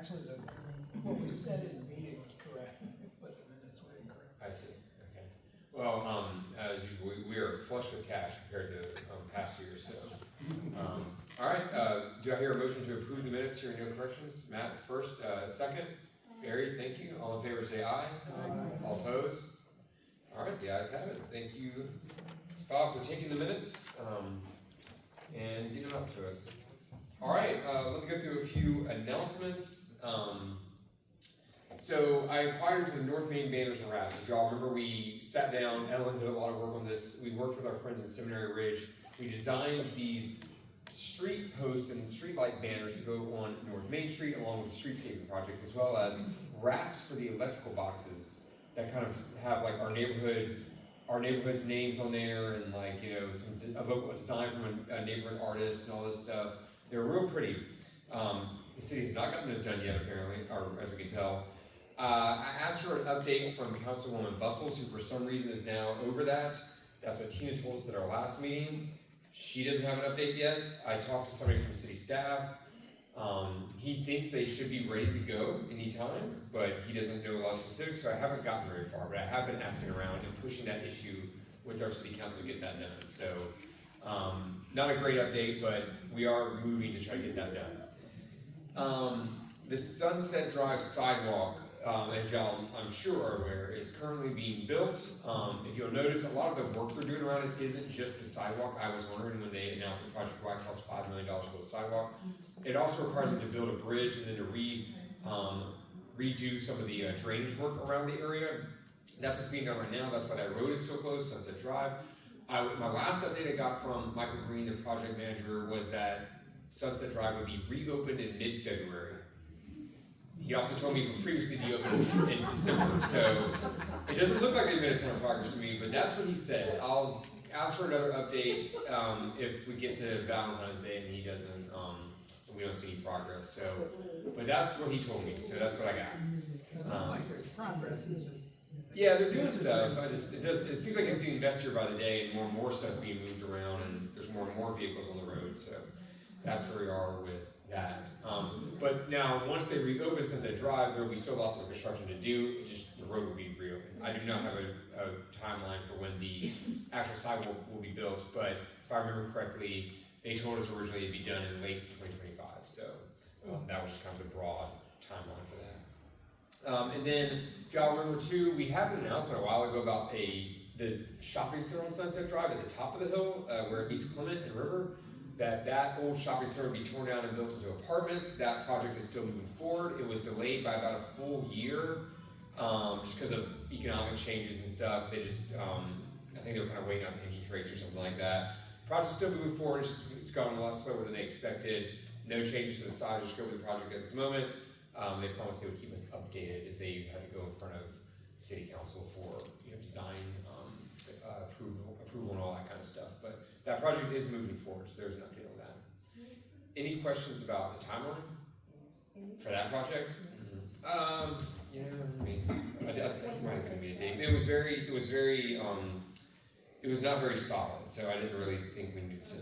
Actually, what we said in the meeting was correct, but the minutes were incorrect. I see, okay. Well, as usual, we are flush with cash compared to past years, so. All right, do I hear a motion to approve the minutes, hearing no corrections? Matt first, second. Barry, thank you. All in favor say aye. Aye. All opposed? All right, the ayes have it. Thank you, Bob, for taking the minutes and getting them up to us. All right, let me go through a few announcements. So I inquired into the North Main banners and wraps. If y'all remember, we sat down, Ellen did a lot of work on this. We worked with our friends in Seminary Ridge. We designed these street posts and street light banners to go on North Main Street along with the streetscaping project, as well as wraps for the electrical boxes that kind of have like our neighborhood's names on there, and like, you know, a local design from a neighborhood artist and all this stuff. They're real pretty. The city has not gotten this done yet, apparently, or as we can tell. I asked for an update from Councilwoman Bustles, who for some reason is now over that. That's what Tina told us at our last meeting. She doesn't have an update yet. I talked to somebody from city staff. He thinks they should be ready to go anytime, but he doesn't know a lot of specifics, so I haven't gotten very far. But I have been asking around and pushing that issue with our city council to get that done. So, not a great update, but we are moving to try to get that done. The Sunset Drive sidewalk, as y'all I'm sure are aware, is currently being built. If you'll notice, a lot of the work they're doing around it isn't just the sidewalk. I was wondering when they announced the project why it cost $5 million for the sidewalk. It also requires them to build a bridge and then to redo some of the drainage work around the area. That's what's being done right now. That's why that road is still closed, Sunset Drive. My last update I got from Michael Green, the project manager, was that Sunset Drive would be reopened in mid-February. He also told me it would previously be open in December, so it doesn't look like they've made a ton of progress to me, but that's what he said. I'll ask for another update if we get to Valentine's Day and he doesn't, we don't see any progress. So, but that's what he told me, so that's what I got. It looks like there's progress, it's just... Yeah, they're doing stuff. It seems like it's getting messier by the day, and more stuff's being moved around, and there's more and more vehicles on the road. So that's where we are with that. But now, once they reopen Sunset Drive, there will be still lots of construction to do. The road will be reopened. I do not have a timeline for when the actual sidewalk will be built, but if I remember correctly, they told us originally it'd be done in late 2025. So that was just kind of the broad timeline for that. And then, if y'all remember too, we had an announcement a while ago about the shopping center on Sunset Drive at the top of the hill, where it meets Clement and River. That old shopping center would be torn down and built into apartments. That project is still moving forward. It was delayed by about a full year, just because of economic changes and stuff. They just, I think they were kind of waiting on interest rates or something like that. Project's still moving forward. It's gone a lot slower than they expected. No changes to the size or scope of the project at this moment. They promised they would keep us updated if they had to go in front of city council for design approval and all that kind of stuff. But that project is moving forward, so there's an update on that. Any questions about the timeline for that project? Mm-hmm. I think it might have given me a date. It was not very solid, so I didn't really think we needed to.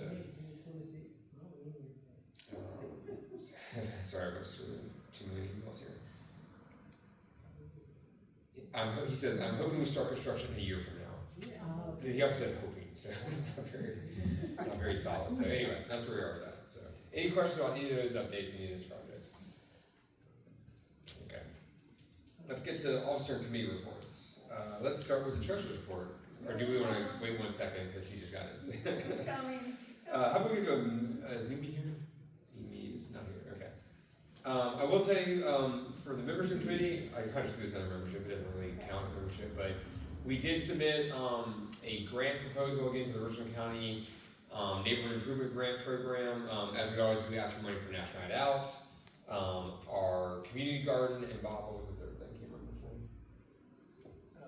Sorry, I was through too many emails here. He says, I'm hoping we start construction a year from now. He also said hoping, so it's not very solid. So anyway, that's where we are with that. So, any questions on any of those updates, any of those projects? Okay. Let's get to officer and committee reports. Let's start with the treasurer's report. Or do we want to wait 1 second because she just got it? It's coming. How about we go? Is Mimi here? Mimi is not here. Okay. I will tell you, for the membership committee, I kind of just threw this under membership. It doesn't really count as membership, but we did submit a grant proposal again to the Richland County Neighborhood Improvement Grant Program. As we always do, we ask for money for National Night Out, our community garden, and Bob, what was the third thing? Can you remember for me? Oh.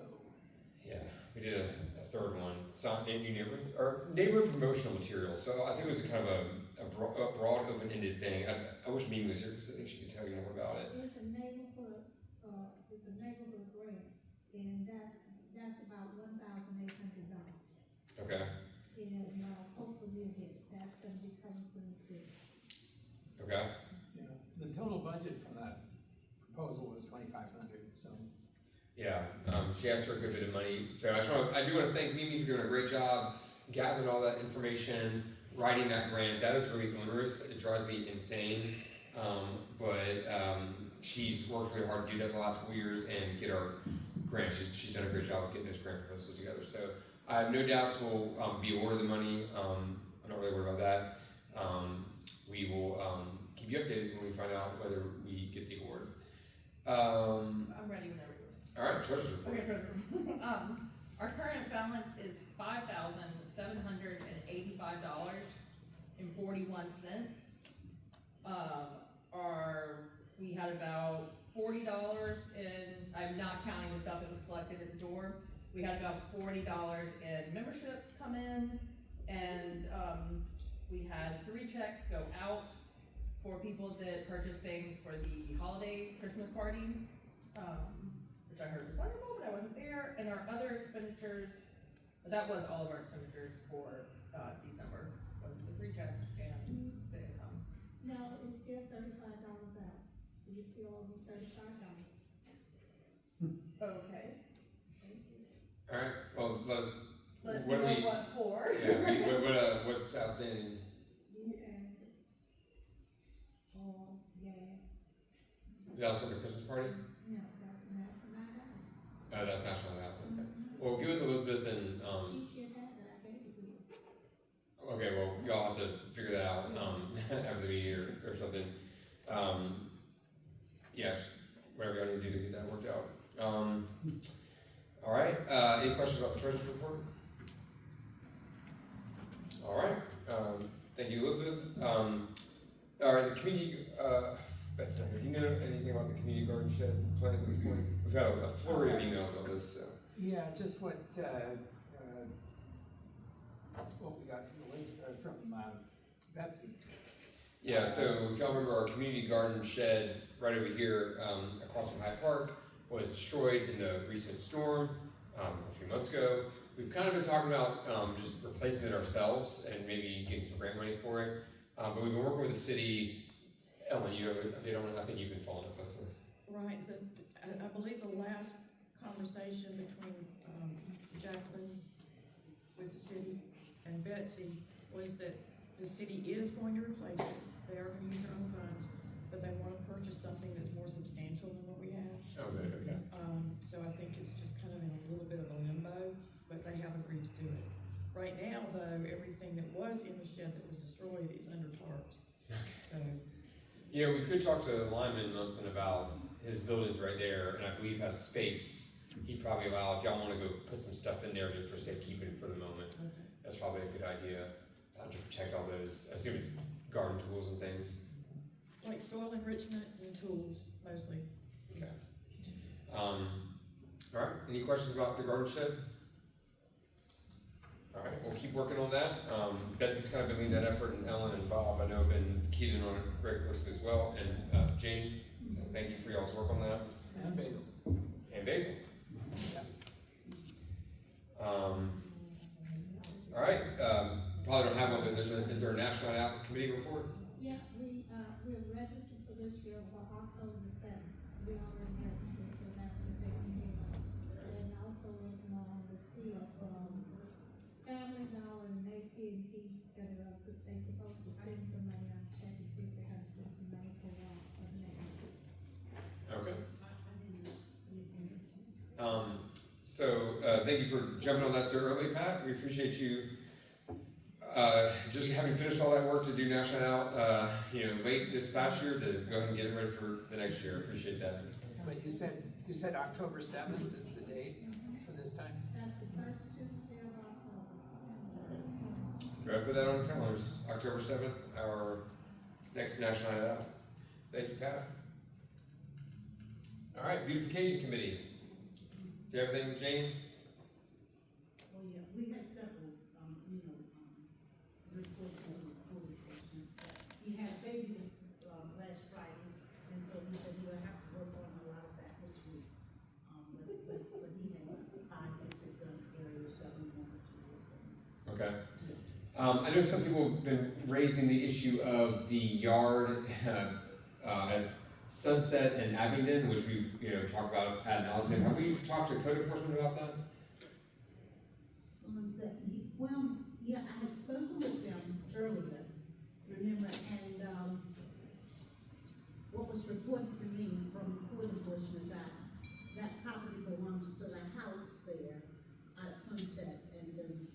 Yeah, we did a third one. New neighborhoods or neighborhood promotional materials. So I think it was a kind of a broad, open-ended thing. I wish Mimi was here because I think she could tell you more about it. It's a neighborhood grant, and that's about $1,800. Okay. And hopefully we'll get it. That's going to be coming from the city. Okay. Yeah, the total budget for that Yeah, she asked for a good bit of money, so I do want to thank Mimi for doing a great job gathering all that information, writing that grant. That is really onerous. It drives me insane. But she's worked really hard to do that the last couple years and get our grant. She's done a great job of getting those grant proposals together. So I have no doubts we'll be awarded the money. I'm not really worried about that. We will keep you updated when we find out whether we get the award. I'm ready whenever you are. All right, treasurer's report. Okay, treasurer. Our current balance is $5,785.41. We had about $40 in, I'm not counting the stuff that was collected at the door. We had about $40 in membership come in, and we had 3 checks go out for people that purchased things for the holiday Christmas party, which I heard was wonderful, but I wasn't there. And our other expenditures, that was all of our expenditures for December, was the 3 checks and the income. No, it's still $35 out. You still owe me $35. Okay. All right. Well, let's. Let What me do know what for. Yeah. What's outstanding? You have oil, gas. That's for the Christmas party. No, that's national night out. Oh, that's national night out. Okay. Well, get with Elizabeth and She should have that, I gave it to her. Okay. Well, y'all have to figure that out after the meeting or something. Yes. Whatever y'all need to do to get that worked out. All right. Any questions about the treasurer's report? All right. Thank you, Elizabeth. All right. The community. Betsy, do you know anything about the community garden shed plans at this point? We've had a flurry of emails about this. So. Yeah, just what we got from Betsy. Yeah, so if y'all remember, our community garden shed right over here across from Hyatt Park was destroyed in the recent storm a few months ago. We've kind of been talking about just replacing it ourselves and maybe getting some grant money for it. But we've been working with the city. Ellen, you have an update on it? I think you've been following up closely. Right, I believe the last conversation between Jacqueline with the city and Betsy was that the city is going to replace it. They are going to use their own funds, but they want to purchase something that's more substantial than what we have. Oh, good, okay. So I think it's just kind of in a little bit of a limbo, but they have agreed to do it. Right now, though, everything that was in the shed that was destroyed is under tarps. So. You know, we could talk to Lyman Munson about his buildings right there, and I believe has space. He'd probably allow, if y'all want to go put some stuff in there for safekeeping for the moment. Okay. That's probably a good idea to protect all those, I assume it's garden tools and things. It's like soil enrichment and tools, mostly. Okay. All right, any questions about the garden shed? All right, we'll keep working on that. Betsy's kind of been leading that effort, and Ellen and Bob, I know, have been keyed in on it very closely as well, and Janie, so thank you for y'all's work on that. And Basil. And Basil. Yeah. All right, probably don't have one, but is there a National Night Out Committee report? Yeah, we're registered for this year for October the 7th. We already registered, so that's the date we gave up. And also working on the seal from Family Dollar and AT&T, they supposed to send some money. I'm checking, see if they're gonna send some money for the next. Okay. Thank you for jumping on that so early, Pat. We appreciate you just having finished all that work to do National Night Out, late this past year to go ahead and get it ready for the next year. Appreciate that. But you said October 7th is the date for this time? That's the first Tuesday of October. Go ahead and put that on the calendars. October 7th, our next National Night Out. Thank you, Pat. All right, Beautification Committee. Do you have anything, Janie? Oh, yeah, we had several, reports on the code enforcement. He had baby this, last Friday, and so he said he would have to work on a lot of that this week. But he had 5 different areas that we wanted to work on. Okay. I know some people have been raising the issue of the yard at Sunset and Abingdon, which we've, talked about ad nauseam. Have we talked to code enforcement about that? Sunset, well, yeah, I had spoken with them earlier, remember, and, what was reported to me from code enforcement that property belongs to the house there at Sunset and Avenue.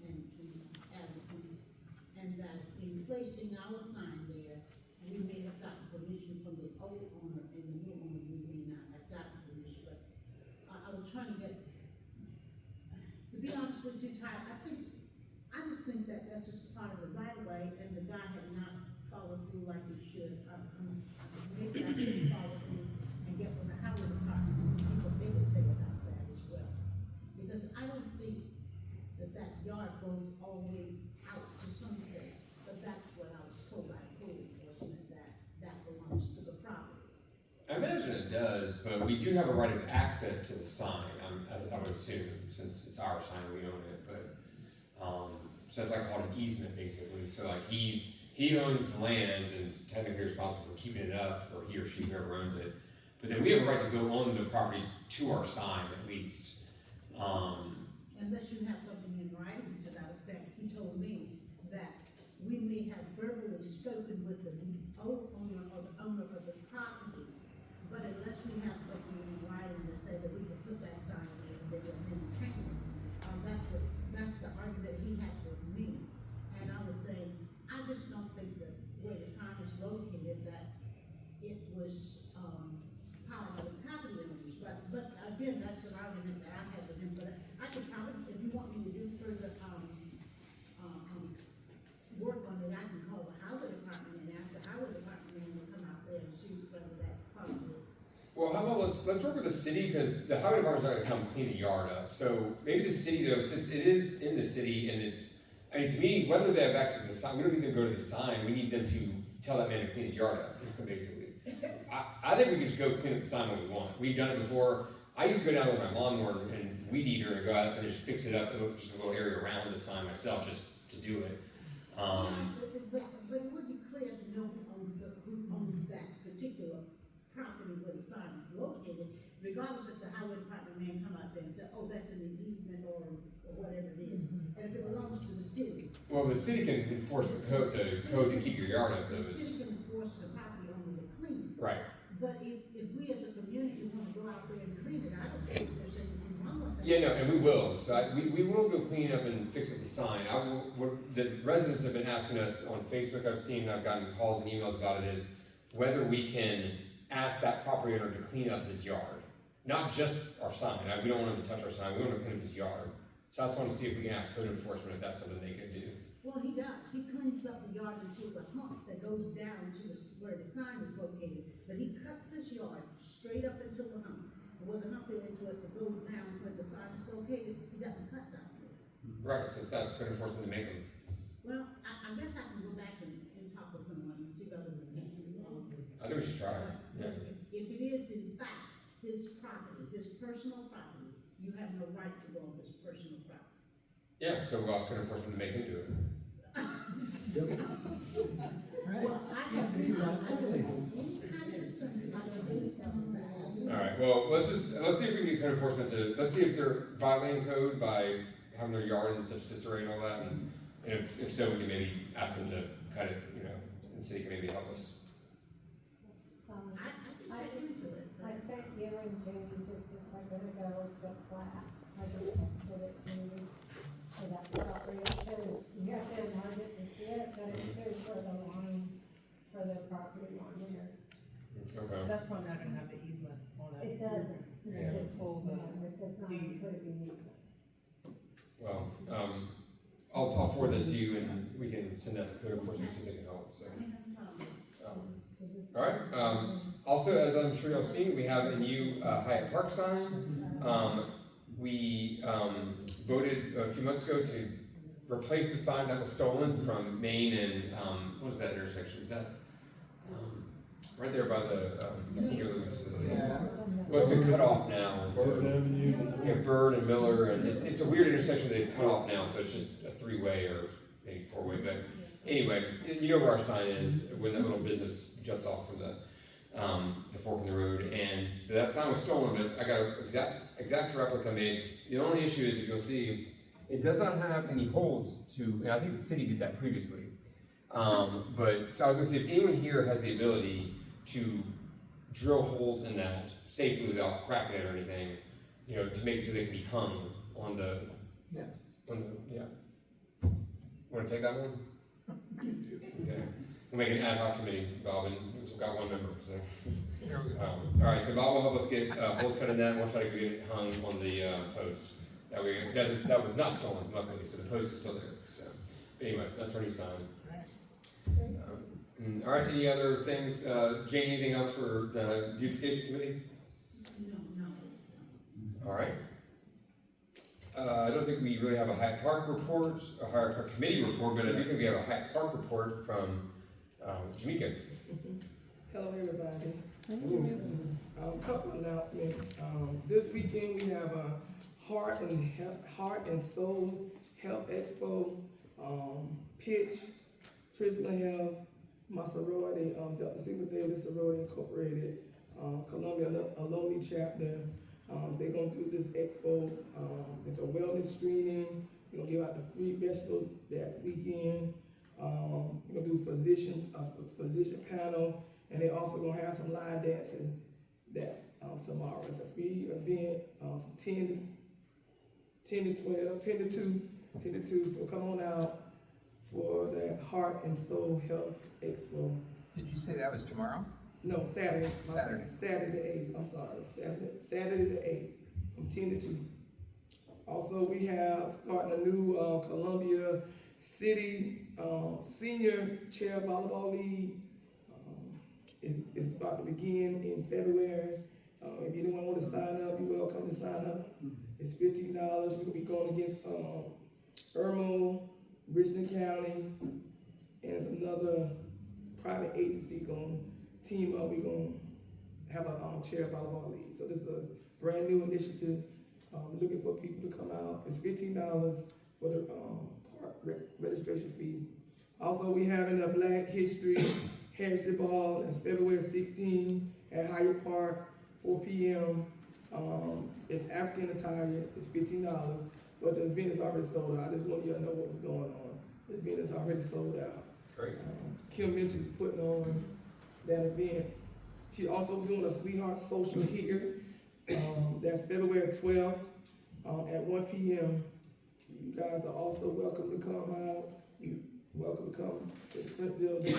And that in placing our sign there, we may have gotten permission from the old owner and the new owner, we may not have gotten permission, but I was trying to get, to be honest with you, Ty, I just think that that's just part of the right of way, and the guy had not followed through like he should. Maybe I should follow through and get from the highway department and see what they would say about that as well. Because I don't think that yard goes all the way out to Sunset, but that's what I was told by code enforcement, that belongs to the property. I imagine it does, but we do have a right of access to the sign, I would assume, since it's our sign, we own it, but, so that's like called an easement, basically, so like he owns the land and is technically responsible for keeping it up, or he or she, whoever owns it, but then we have a right to go on the property to our sign, at least. Unless you have something in writing to that effect, he told me that we may have verbally spoken with the old owner or the owner of the property, but unless we have something in writing to say that we can put that sign there and they will maintain it, that's the argument he had with me. And I was saying, I just don't think that where the sign is located, that it was, part of the property owners, but again, that's an argument that I had with him, but I could probably, if you want me to do further, work on it, I can call the highway department and ask the highway department to come out there and see whether that's part of it. Well, how about let's work with the city, because the highway department's not gonna come clean the yard up, so maybe the city though, since it is in the city and I mean, to me, whether they have access to the sign, we don't need them to go to the sign, we need them to tell that man to clean his yard up, basically. I think we can just go clean up the sign when we want. We've done it before. I used to go down with my lawnmower and weed eater and go out and just fix it up, just a little area around the sign myself, just to do it. But it would be clear to know who owns that particular property where the sign is located, regardless if the highway department may come out there and say, oh, that's in the easement or whatever it is. And if it belongs to the city. Well, the city can enforce the code to keep your yard up. The city can enforce the property owner to clean. Right. But if we as a community want to go out there and clean it, I don't think there's anything wrong with that. Yeah, no, and we will. So we will go clean up and fix up the sign. The residents have been asking us on Facebook, I've gotten calls and emails about it, is whether we can ask that property owner to clean up his yard. Not just our sign. We don't want him to touch our sign, we want to clean up his yard. So I just want to see if we can ask code enforcement if that's something they can do. Well, he does. He cleans up the yard until the hump that goes down to where the sign is located. But he cuts his yard straight up until the hump. Where the hump is, where it goes down, where the sign is located, he doesn't cut down there. Right, since that's code enforcement to make them. Well, I guess I can go back and talk with someone and see whether we can. I think we should try it. Yeah. If it is in fact his property, his personal property, you have no right to go on his personal property. Yeah, so we'll ask code enforcement to make him do it. Well, I have any kind of concern about the Alright, well, let's see if we can get code enforcement to, let's see if they're violating code by having their yard in such disarray and all that, and if so, we can maybe ask them to cut it, and the city can maybe help us. I sent you and Jamie just a second ago the plat. I just texted it to you for that property. It shows, you have to enlarge it to see it, but it shows where the line for the property line is. Okay. That's probably not gonna have the easement on it. It doesn't. Yeah. It pull the, It does not include the easement. Well, I'll forward that to you and we can send that to code enforcement, see if they can help, so. Alright, also, as I'm sure you've seen, we have a new Hyatt Park sign. We voted a few months ago to replace the sign that was stolen from Main and, what is that intersection? Is that right there by the senior living facility? Well, it's been cut off now. So, yeah, Bird and Miller, and it's a weird intersection they've cut off now, so it's just a three-way or maybe four-way. But anyway, you know where our sign is when that little business juts off from the. the fork in the road, and so that sign was stolen, but I got an exact replica made. The only issue is, if you'll see, it does not have any holes to, and I think the city did that previously. But, so I was gonna see if anyone here has the ability to drill holes in that safely without cracking it or anything, you know, to make it so they can be hung on the, Yes. yeah. Wanna take that one? Okay. We'll make an ad hoc committee, Bob, and we've got one member, so. There we go. Alright, so Bob will help us get, holes cut in that, and we'll try to get it hung on the, post. That was not stolen, luckily, so the post is still there, so. But anyway, that's our new sign. Alright, any other things, Jane, anything else for the beautification committee? No. Alright. I don't think we really have a Hyatt Park report, a committee report, but I do think we have a Hyatt Park report from, Jamaica. Hello, everybody. A couple announcements. This weekend we have a Heart and Soul Health Expo, pitch, Prisma Health, my sorority, Delta Sigma Theta Sorority Incorporated, Columbia Alumni Chapter. They're gonna do this expo. It's a wellness screening. We're gonna give out the free vegetables that weekend. We're gonna do a physician panel, and they're also gonna have some live dancing that tomorrow. It's a free event from 10 to 2. So come on out for the Heart and Soul Health Expo. Did you say that was tomorrow? No, Saturday. Saturday. Saturday the 8th. I'm sorry. Saturday the 8th from 10 to 2. Also, we have starting a new Columbia City Senior Chair Volleyball League. It's about to begin in February. If anyone want to sign up, you're welcome to sign up. It's $15. We're going to be going against Irmo, Richmond County, and it's another private agency going to team up. We're going to have a chair volleyball league. So this is a brand new initiative. We're looking for people to come out. It's $15 for the park registration fee. Also, we're having a Black History Heritage Ball. That's February 16 at Hyatt Park, 4 p.m. It's African attire. It's $15, but the event is already sold out. I just want you to know what was going on. The event is already sold out. Great. Kim Mitchell is putting on that event. She's also doing a Sweetheart Social here. That's February 12th at 1 p.m. You guys are also welcome to come out. You're welcome to come to the print building.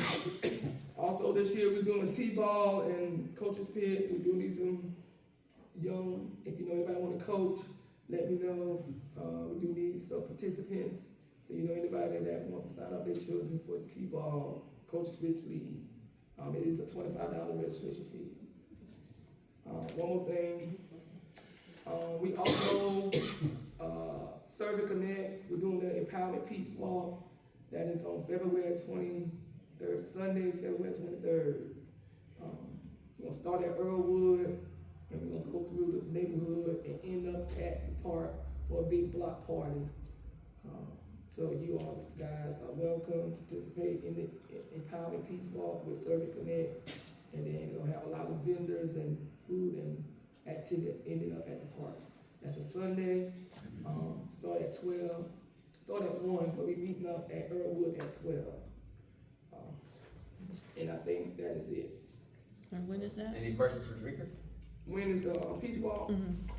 Also this year we're doing T-ball and Coach's Pit. We do need some young, if you know anybody want to coach, let me know. We do need some participants. So you know anybody that wants to sign up their children for the T-ball Coach's Pit League. It is a $25 registration fee. One more thing. We also, Service Connect, we're doing the Empowerment Peace Walk. That is on February 23rd, Sunday, February 23rd. We're gonna start at Earlwood, and we're gonna go through the neighborhood and end up at the park for a big block party. So you all guys are welcome to participate in the Empowerment Peace Walk with Service Connect. And then we're gonna have a lot of vendors and food and activity ending up at the park. That's a Sunday, start at 12, start at 1, but we're meeting up at Earlwood at 12. And I think that is it. And when is that? Any questions for Jamaica? When is the Peace Walk?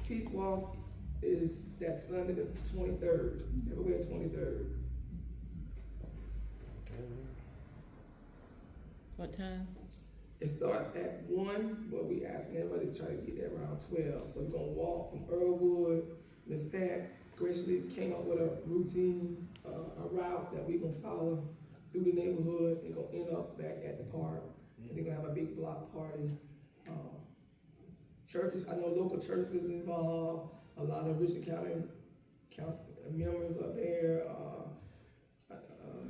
Peace Walk is that Sunday the 23rd, February 23rd. What time? It starts at 1, but we asking everybody to try to get there around 12. So we're gonna walk from Earlwood. Ms. Pat graciously came up with a routine, a route that we're gonna follow through the neighborhood and gonna end up back at the park. And they're gonna have a big block party. Churches, I know local churches is involved. A lot of Richland County council members are there.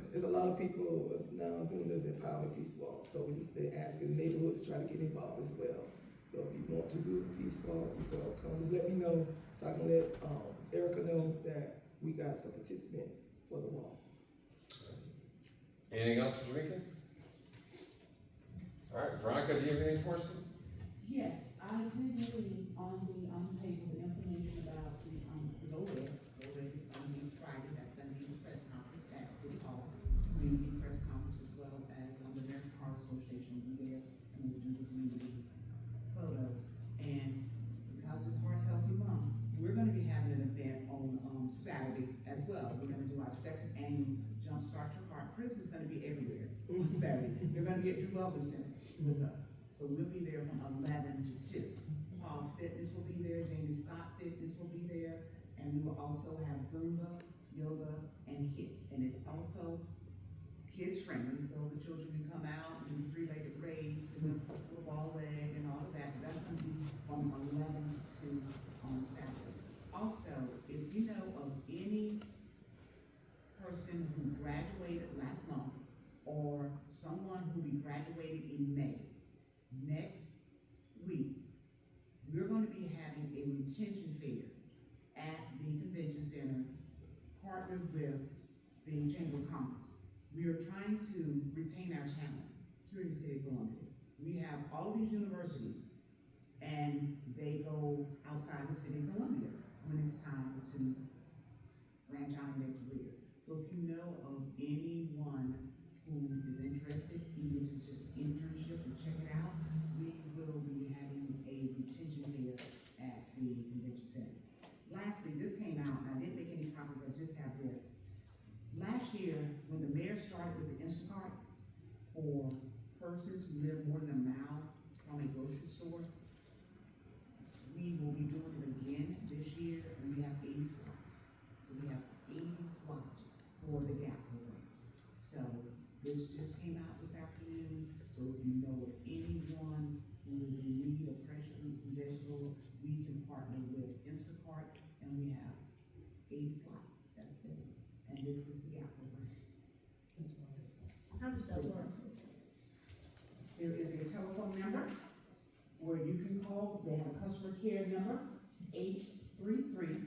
There's a lot of people now doing this Empowerment Peace Walk. So they're asking the neighborhood to try to get involved as well. So if you want to do the Peace Walk, you're welcome. Just let me know so I can let Erica know that we got some participants for the walk. Anything else for Jamaica? All right, Veronica, do you have anything for question? Yes, I did read on the paper the information about the GoRed. GoRed is gonna be Friday, that's gonna be the press conference at City Hall. Community press conference as well as the American Heart Association will be there, and we'll do the community photo. And because it's Heart Healthy Month, we're gonna be having an event on, Saturday as well. We're gonna do our second annual Jumpstart Your Heart. Christmas is gonna be everywhere on Saturday. You're gonna get Drew Robinson with us. So we'll be there from 11 to 2. Paul Fitness will be there, Jamie Scott Fitness will be there, and we will also have Zumba, yoga, and HIIT. And it's also kids friendly, so the children can come out and do the three-legged race and the ball leg and all of that. That's gonna be from 11 to 2 on Saturday. Also, if you know of any person who graduated last month or someone who be graduated in May, next week, we're going to be having a retention fair at the convention center, partnered with the Chamber of Commerce. We are trying to retain our talent here in the city of Columbia. We have all of these universities, and they go outside the city of Columbia when it's time to branch out in their career. So if you know of anyone who is interested, even if it's just an internship, to check it out, we will be having a retention fair at the convention center. Lastly, this came out, and I didn't make any copies, I just have this. Last year, when the mayor started with the Instacart for persons who live more than a mile from a grocery store, we will be doing it again this year, and we have 80 slots. So we have 80 slots for the GAP program. So this just came out this afternoon, so if you know of anyone who is in need of fresh fruits and vegetables, we can partner with Instacart, and we have 80 slots, that's it. And this is the GAP program. That's wonderful. How does that work? There is a telephone number where you can call, they have a customer care number, 833-285-2000.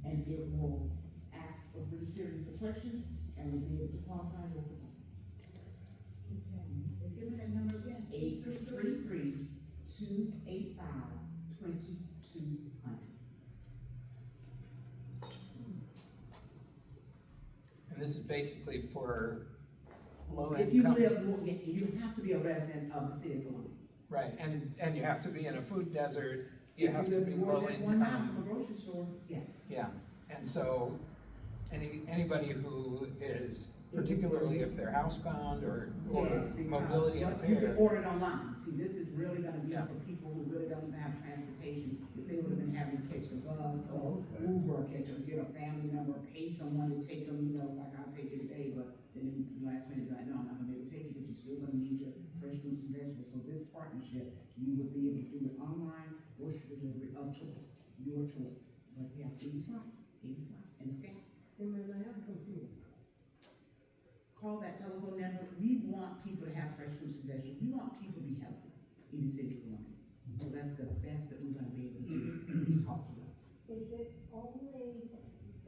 And it will ask for 3 series of questions, and we'll be able to qualify your call. Give me that number again. 833-285-2200. And this is basically for low If you income. live, you have to be a resident of the city of Columbia. Right, and you have to be in a food desert, you If have you to live be more low than 1 mile from income. a grocery store, yes. Yeah, and so, anybody who is, particularly if they're housebound or Yes, because mobility what- you can impaired. order it online. See, this is really gonna be Yeah. for people who really don't even have transportation. If they would have been having to catch the bus or Uber, or get a family member, or pay someone to take them, like I'll take you today, but then in the last minute, like, no, I'm not gonna be able to take you, but you're still gonna need your fresh fruits and vegetables. So this partnership, you would be able to do it online, grocery delivery of choice, your choice. But we have 80 slots, and scan. Call that telephone number. We want people to have fresh fruits and vegetables. We want people to be healthy in the city of Columbia. So that's the best that we're gonna be able to do, is talk to us. Is it only income based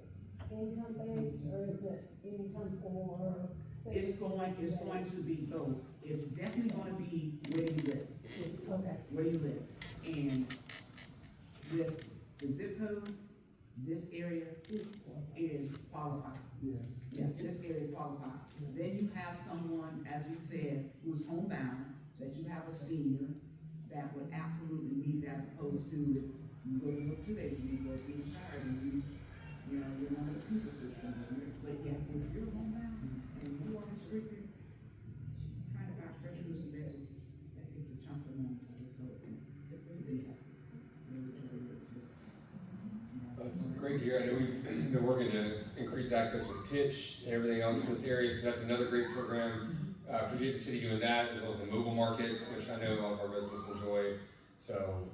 or is it income or? It's going to be both. It's definitely gonna be where you live, Okay. where you live. And with the zip code, this area is qualified. Yeah, this area is qualified. Then you have someone, as we said, who's homebound, that you have a senior that would absolutely need it, as opposed to if you go to work 2 days a week, or if you're retired and you're not in the people system. But yeah, if you're homebound and you are restricted, trying to buy fresh fruits and vegetables, that takes a chunk of money because it's so expensive. It's really big. That's great to hear. I know we've been working to increase access with pitch and everything else in this area, so that's another great program. Appreciate the city doing that, as well as the mobile market, which I know a lot of our residents enjoy. So,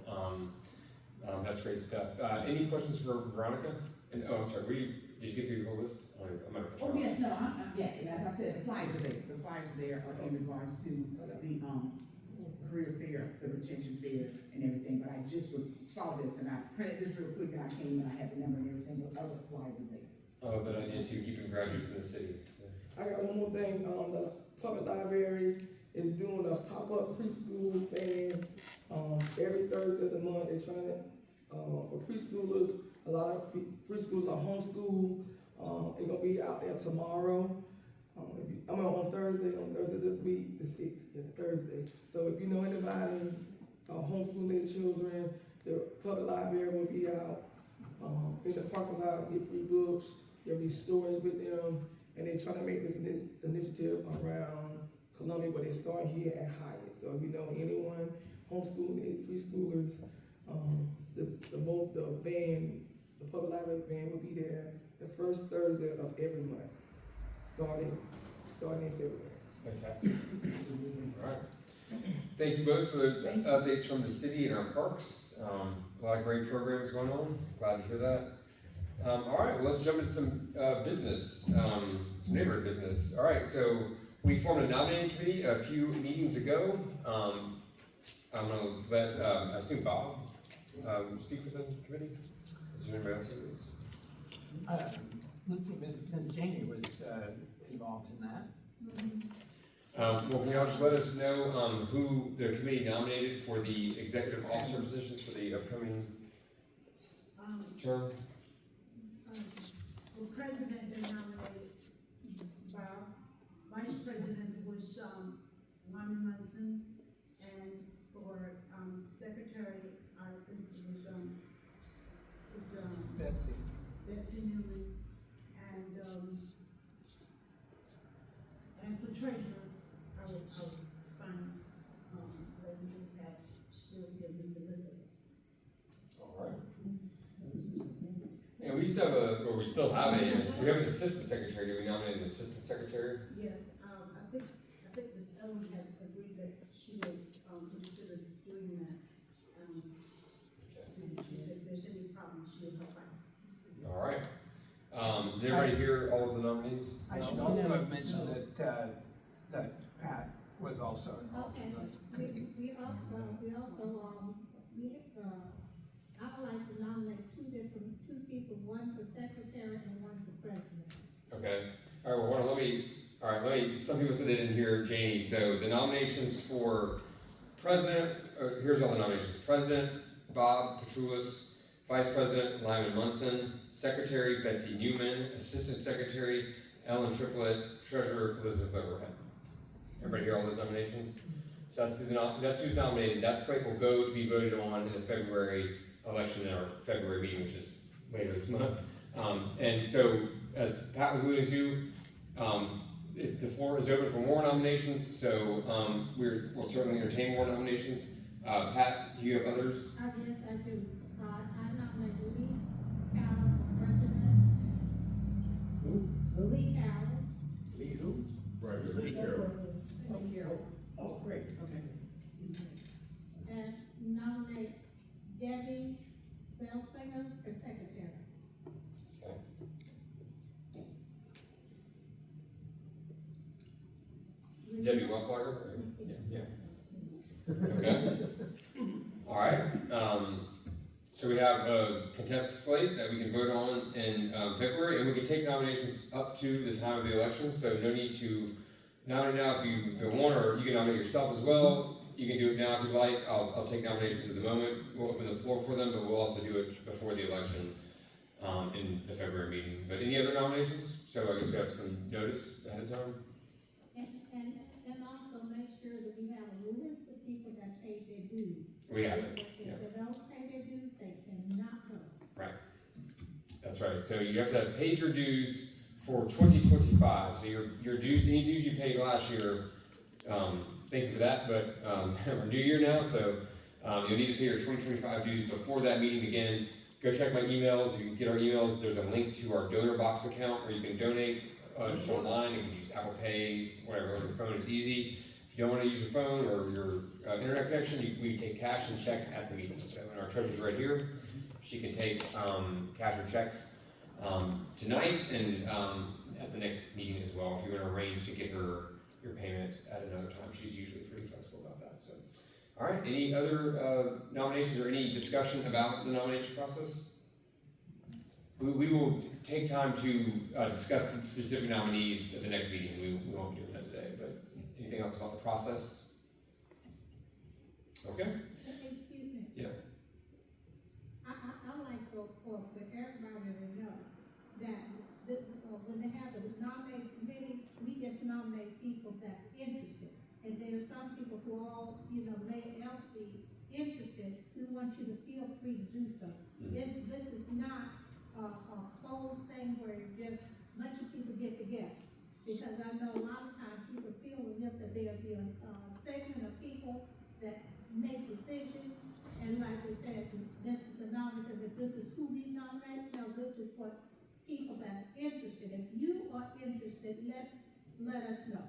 that's great stuff. Any questions for Veronica? And, oh, I'm sorry, did you get through your whole list? I might have cut you Oh, off. yes, no, yeah, as I said, the flyers are there. The flyers are there in regards to the, career fair, the retention fair and everything, but I just saw this and I printed this real quick and I came and I had the number and everything, but other flyers are there. I love that idea too, keeping graduates in the city. So. I got one more thing, Public Library is doing a pop-up preschool thing, every Thursday of the month. They're trying to, for preschoolers, a lot of preschoolers are homeschooled. They're gonna be out there tomorrow. On Thursday this week, the 6th, Thursday. So if you know anybody, homeschooling their children, the public library will be out, in the parking lot, get free books. There'll be stories with them, and they're trying to make this initiative around Columbia, but they start here at Hyatt. So if you know anyone homeschooling their preschoolers, the van, the public library van will be there the first Thursday of every month, starting in February. Fantastic. All right. Thank you both for those updates from the city and our parks. A lot of great programs going on. Glad to hear that. All right, well, let's jump into some business, some neighborhood business. All right, so we formed a nominating committee a few meetings ago. I'm going to let, I assume Bob speak for the committee. Is there anybody else who is? Let's see, Ms. Janey was involved in that. Well, can y'all just let us know who the committee nominated for the executive officer positions for the upcoming term? For president, they nominated Bob. Vice president was, Lonnie Munson. And for, secretary, I think it was Betsy Newman. And for treasurer, I would find, Lady Pat still here, Ms. Elizabeth. All right. And we used to have we still have we have an assistant secretary. Do we nominate an assistant secretary? Yes, I think Ms. Ellen had agreed that she would, consider doing that. And she said if there's any problem, she would help out. All right. Did everybody hear all of the nominees? I should also have mentioned that Pat was also involved Okay, in the we also, I would like to nominate two people, one for secretary and one for president. Okay. All right. Well, let me. Some people said they didn't hear Janie. So the nominations for president. Here's all the nominations: President Bob Petrulis, Vice President Lyman Munson, Secretary Betsy Newman, Assistant Secretary Ellen Triplett, Treasurer Elizabeth Overhead. Everybody hear all those nominations? So that's who's nominated. That slate will go to be voted on in the February election in our February meeting, which is later this month. And so, as Pat was alluding to, the floor is open for more nominations. So we'll certainly entertain more nominations. Pat, do you have others? Yes, I do. I nominate Lee Carroll for president. Who? Lee Carroll. Lee who? Right, Lee Carroll. Oh, great, okay. And nominate Debbie Belsinger for secretary. Okay. Debbie Westlager? Yeah. Okay. All right. So we have a contested slate that we can vote on in February, and we can take nominations up to the time of the election. So no need to nominate now if you want, or you can nominate yourself as well. You can do it now if you'd like. I'll take nominations at the moment. We'll open the floor for them, but we'll also do it before the election in the February meeting. But any other nominations? So I guess we have some notice ahead of time. And also make sure that we have a list of people that paid their dues. We have it. If they don't pay their dues, they cannot go. Right. That's right. So you have to have paid your dues for 2025. So your dues, any dues you paid last year, thank you for that, but we're new year now, so you'll need to pay your 2025 dues before that meeting again. Go check my emails. If you can get our emails, there's a link to our donor box account where you can donate just online. You can use Apple Pay, whatever, on your phone. It's easy. If you don't want to use your phone or your internet connection, we take cash and check at the meeting. So our treasurer's right here. She can take cash or checks tonight and at the next meeting as well. If you want to arrange to get her your payment at another time, she's usually pretty flexible about that. So, all right. Any other nominations or any discussion about the nomination process? We will take time to discuss the specific nominees at the next meeting. We won't be doing that today, but Anything else about the process? Okay. Excuse me. Yeah. I like for everybody to know that, when they have a nominate committee, we just nominate people that's interested. And there are some people who all, may else be interested, we want you to feel free to do so. This is not a closed thing where just a bunch of people get together. Because I know a lot of times people feel as if that there'll be a segment of people that make decisions. And like I said, this is the nomination, that this is who we nominate, no, this is what people that's interested. If you are interested, let us know.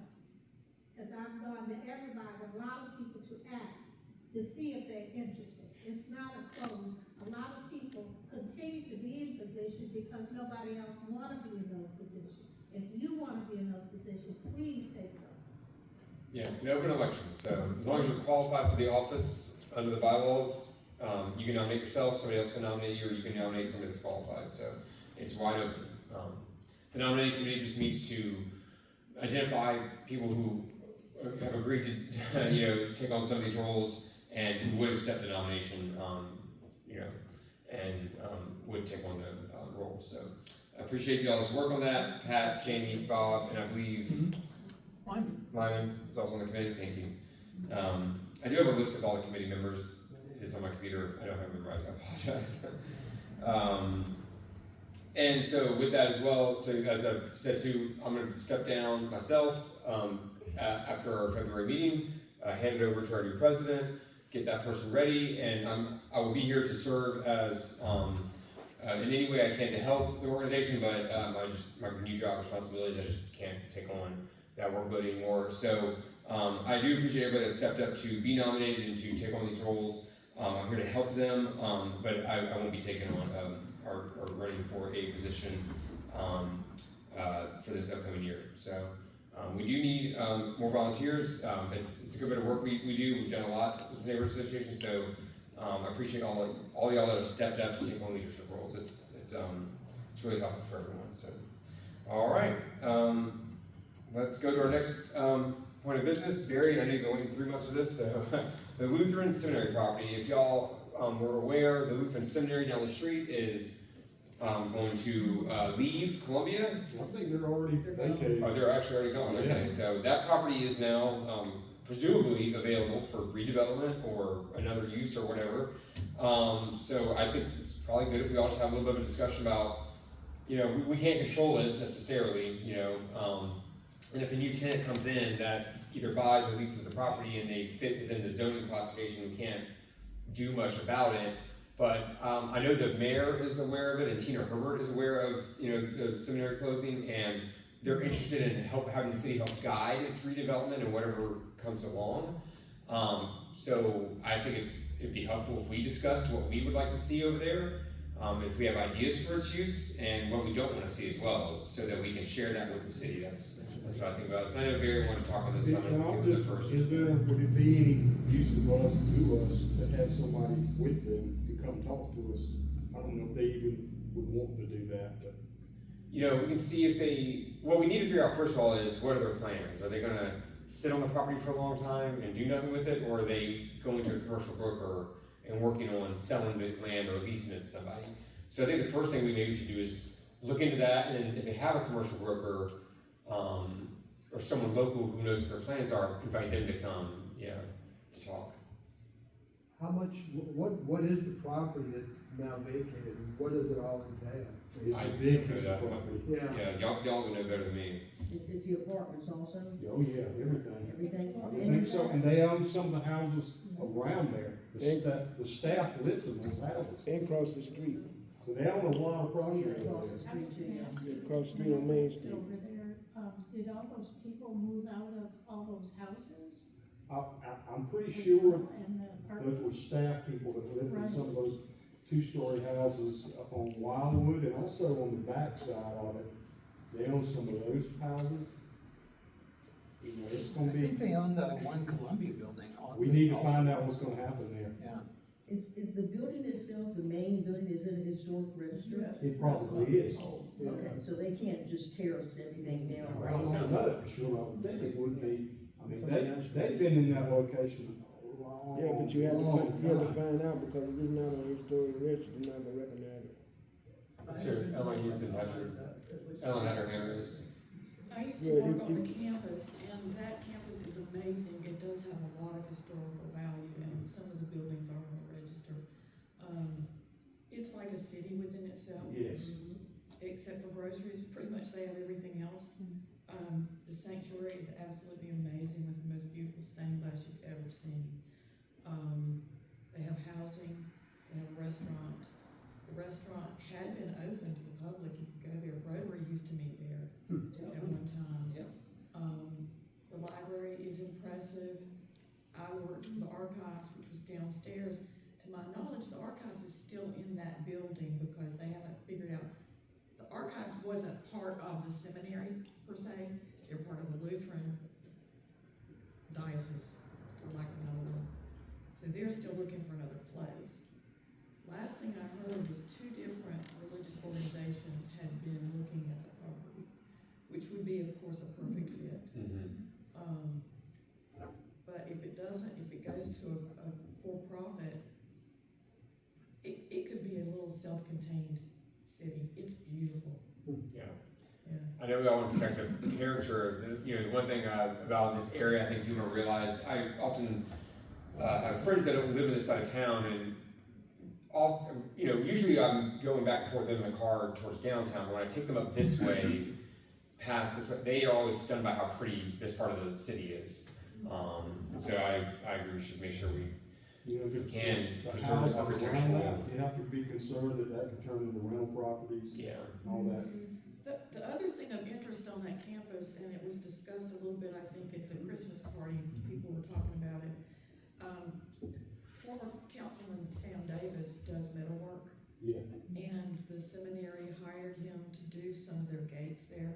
Because I've gone to everybody, a lot of people to ask to see if they're interested. It's not a close. A lot of people continue to be in position because nobody else want to be in those positions. If you want to be in those positions, please say so. Yeah, it's an open election, so as long as you're qualified for the office under the bylaws, you can nominate yourself, somebody else can nominate you, or you can nominate somebody that's qualified, so it's wide open. The nominating committee just meets to identify people who have agreed to, take on some of these roles and who would accept the nomination, and would take on the role, so. I appreciate y'all's work on that, Pat, Jamie, Bob, and I believe Lyman is also on the committee, thank you. I do have a list of all the committee members, it's on my computer, I don't have it memorized, I apologize. And so with that as well, so as I've said too, I'm gonna step down myself, after our February meeting, hand it over to our new president, get that person ready, and I will be here to serve as, in any way I can to help the organization, but my new job responsibilities, I just can't take on that workload anymore. So I do appreciate everybody that stepped up to be nominated and to take on these roles. I'm here to help them, but I won't be taking on or running for a position for this upcoming year. So we do need more volunteers. It's a good bit of work we do. We've done a lot with the Neighborhood Association, so I appreciate all y'all that have stepped up to take on leadership roles. It's really helpful for everyone. So, all right, let's go to our next point of business. Barry, I know you've been waiting 3 months for this. So, the Lutheran Seminary property. If y'all were aware, the Lutheran Seminary down the street is going to leave Columbia. I think they're already vacated. Oh, they're actually already gone. Okay, so that property is now presumably available for redevelopment or another use or whatever. So I think it's probably good if we all just have a little bit of a discussion about, we can't control it necessarily, and if a new tenant comes in that either buys or leases the property and they fit within the zoning classification, we can't do much about it. But I know the mayor is aware of it, and Tina Herbert is aware of the seminary closing, and they're interested in having the city help guide its redevelopment and whatever comes along. So I think it'd be helpful if we discussed what we would like to see over there, if we have ideas for its use, and what we don't want to see as well, so that we can share that with the city. That's what I think about it. So I know Barry wanted to talk on this. I'm going to give it first. Would it be any use of us to us to have somebody with them to come talk to us? I don't know if they even would want to do that, but. We can see if what we need to figure out first of all is what are their plans? Are they going to sit on the property for a long time and do nothing with it, or are they going to a commercial broker and working on selling the land or leasing it to somebody? So I think the first thing we maybe should do is look into that, and if they have a commercial broker or someone local who knows what their plans are, invite them to come, to talk. How much, what is the property that's now vacated, and what does it all entail? It's a big piece of property. Yeah, y'all would know better than me. Is the apartments also? Oh, yeah, everything. Everything? I think so, and they own some of the houses around there. The staff lives in those houses. And across the street, So they own a lot of property Yeah, over across the there. street too. across the street on Main Street. Over there, did all those people move out of all those houses? I'm pretty sure And the those apartments? were staff people that lived in Right. some of those two-story houses up on Wildwood and also on the back side of it. They own some of those houses. It's I gonna think be, they own the one Columbia building. we need to find out what's gonna happen there. Yeah. Is the building itself, the main building, is it a historic register? Yes. It probably is. Okay, so they can't just tear us everything down, I right? don't know that for sure, I would think it would be, I I mean, they've been in that location a long, Yeah, but you have long to time. find out, because if it's not on historic register, they're not gonna recognize it. Let's hear, Ellen, you didn't have your, Ellen had her hand raised. I used to Yeah, work on the campus, and that campus is amazing. It does have a lot of historical value, and some of the buildings are on the register. It's like a city within itself. Yes. Except for groceries, pretty much they have everything else. The sanctuary is absolutely amazing, with the most beautiful stained glass you've ever seen. They have housing, they have a restaurant. The restaurant had been open to the public, you could go there. Rotary used to meet there at one time. The library is impressive. I worked for the archives, which was downstairs. To my knowledge, the archives is still in that building because they haven't figured out. The archives wasn't part of the seminary per se. They're part of the Lutheran diocese, for lack of another word. So they're still looking for another place. Last thing I heard was 2 different religious organizations had been looking at the property, which would be, of course, a perfect fit. But if it doesn't, if it goes to a for-profit, it could be a little self-contained city. It's beautiful. Yeah. Yeah. I know we all want to protect the character. You know, the one thing about this area, I think people don't realize, I often have friends that don't live in this side of town, and usually I'm going back and forth in the car towards downtown, but when I take them up this way, past this way, they are always stunned by how pretty this part of the city is. And so I agree, we should make sure we can preserve the architectural. You have to be concerned that could turn into rental properties. Yeah. And all that. The other thing of interest on that campus, and it was discussed a little bit, I think, at the Christmas party, people were talking about it. Former Councilman Sam Davis does metalwork. Yeah. And the seminary hired him to do some of their gates there.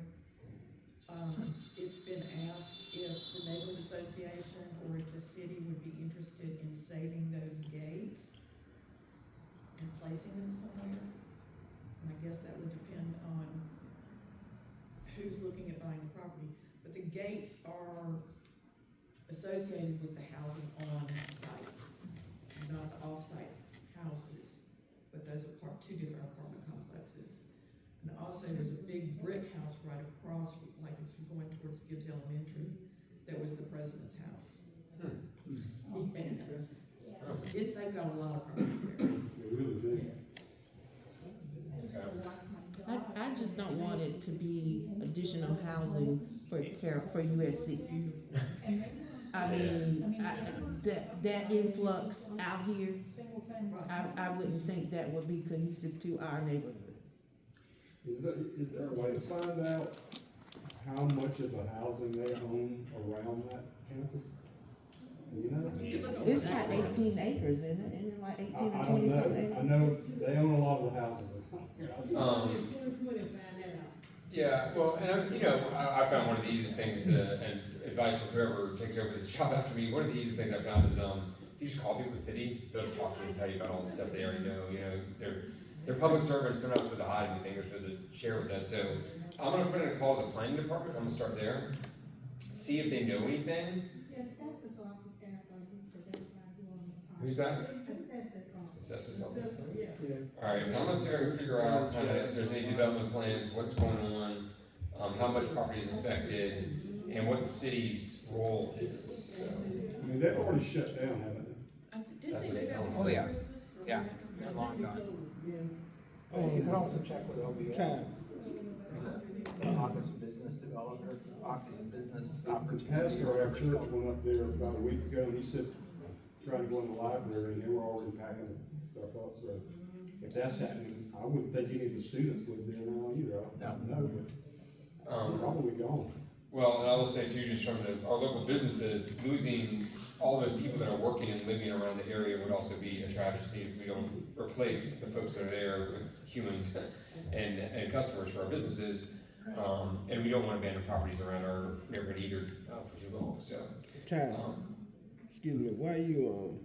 It's been asked if the neighborhood association or if the city would be interested in saving those gates and placing them somewhere. And I guess that would depend on who's looking at buying the property. But the gates are associated with the housing on site, not the off-site houses. But those are 2 different apartment complexes. And also, there's a big brick house right across, like as you're going towards Gibbs Elementary, that was the president's house. They've got a lot of property there. They really do. I just don't want it to be additional housing for USC. I mean, that influx out here, I wouldn't think that would be cohesive to our neighborhood. Is there a way to find out how much of the housing they own around that campus? You know? It's like 18 acres, isn't it? Isn't it like 18 I or don't 20 know. something acres? I know they own a lot of the houses. Yeah, well, and I found one of the easiest things and advice for whoever takes over this job after me, one of the easiest things I found is, you just call people in the city, they'll just talk to you and tell you about all the stuff they already know. They're public servants, they're not supposed to hide anything, they're supposed to share with us. So I'm gonna put in a call to the planning department, I'm gonna start there, see if they know anything. Who's that? Assessors office. Alright, now let's figure out kind of if there's any development plans, what's going on, how much property is affected, and what the city's role is, so. I mean, they've already shut down, haven't they? Didn't they move out Oh, before yeah. Christmas? Or Yeah, right after they're Christmas? long gone. You can also check with OBS. Office of Business Developer, Office of Business The Opportunity. pastor of our church went up there about a week ago, and he said, trying to go in the library, and they were already packing stuff up, so if that's happening, I wouldn't think any of the students live there now either. I don't know, but they're probably gone. Well, and I will say too, just from our local businesses, losing all those people that are working and living around the area would also be a tragedy if we don't replace the folks that are there with humans and customers for our businesses. And we don't want abandoned properties around our neighborhood either for too long, so. Excuse me, why are you,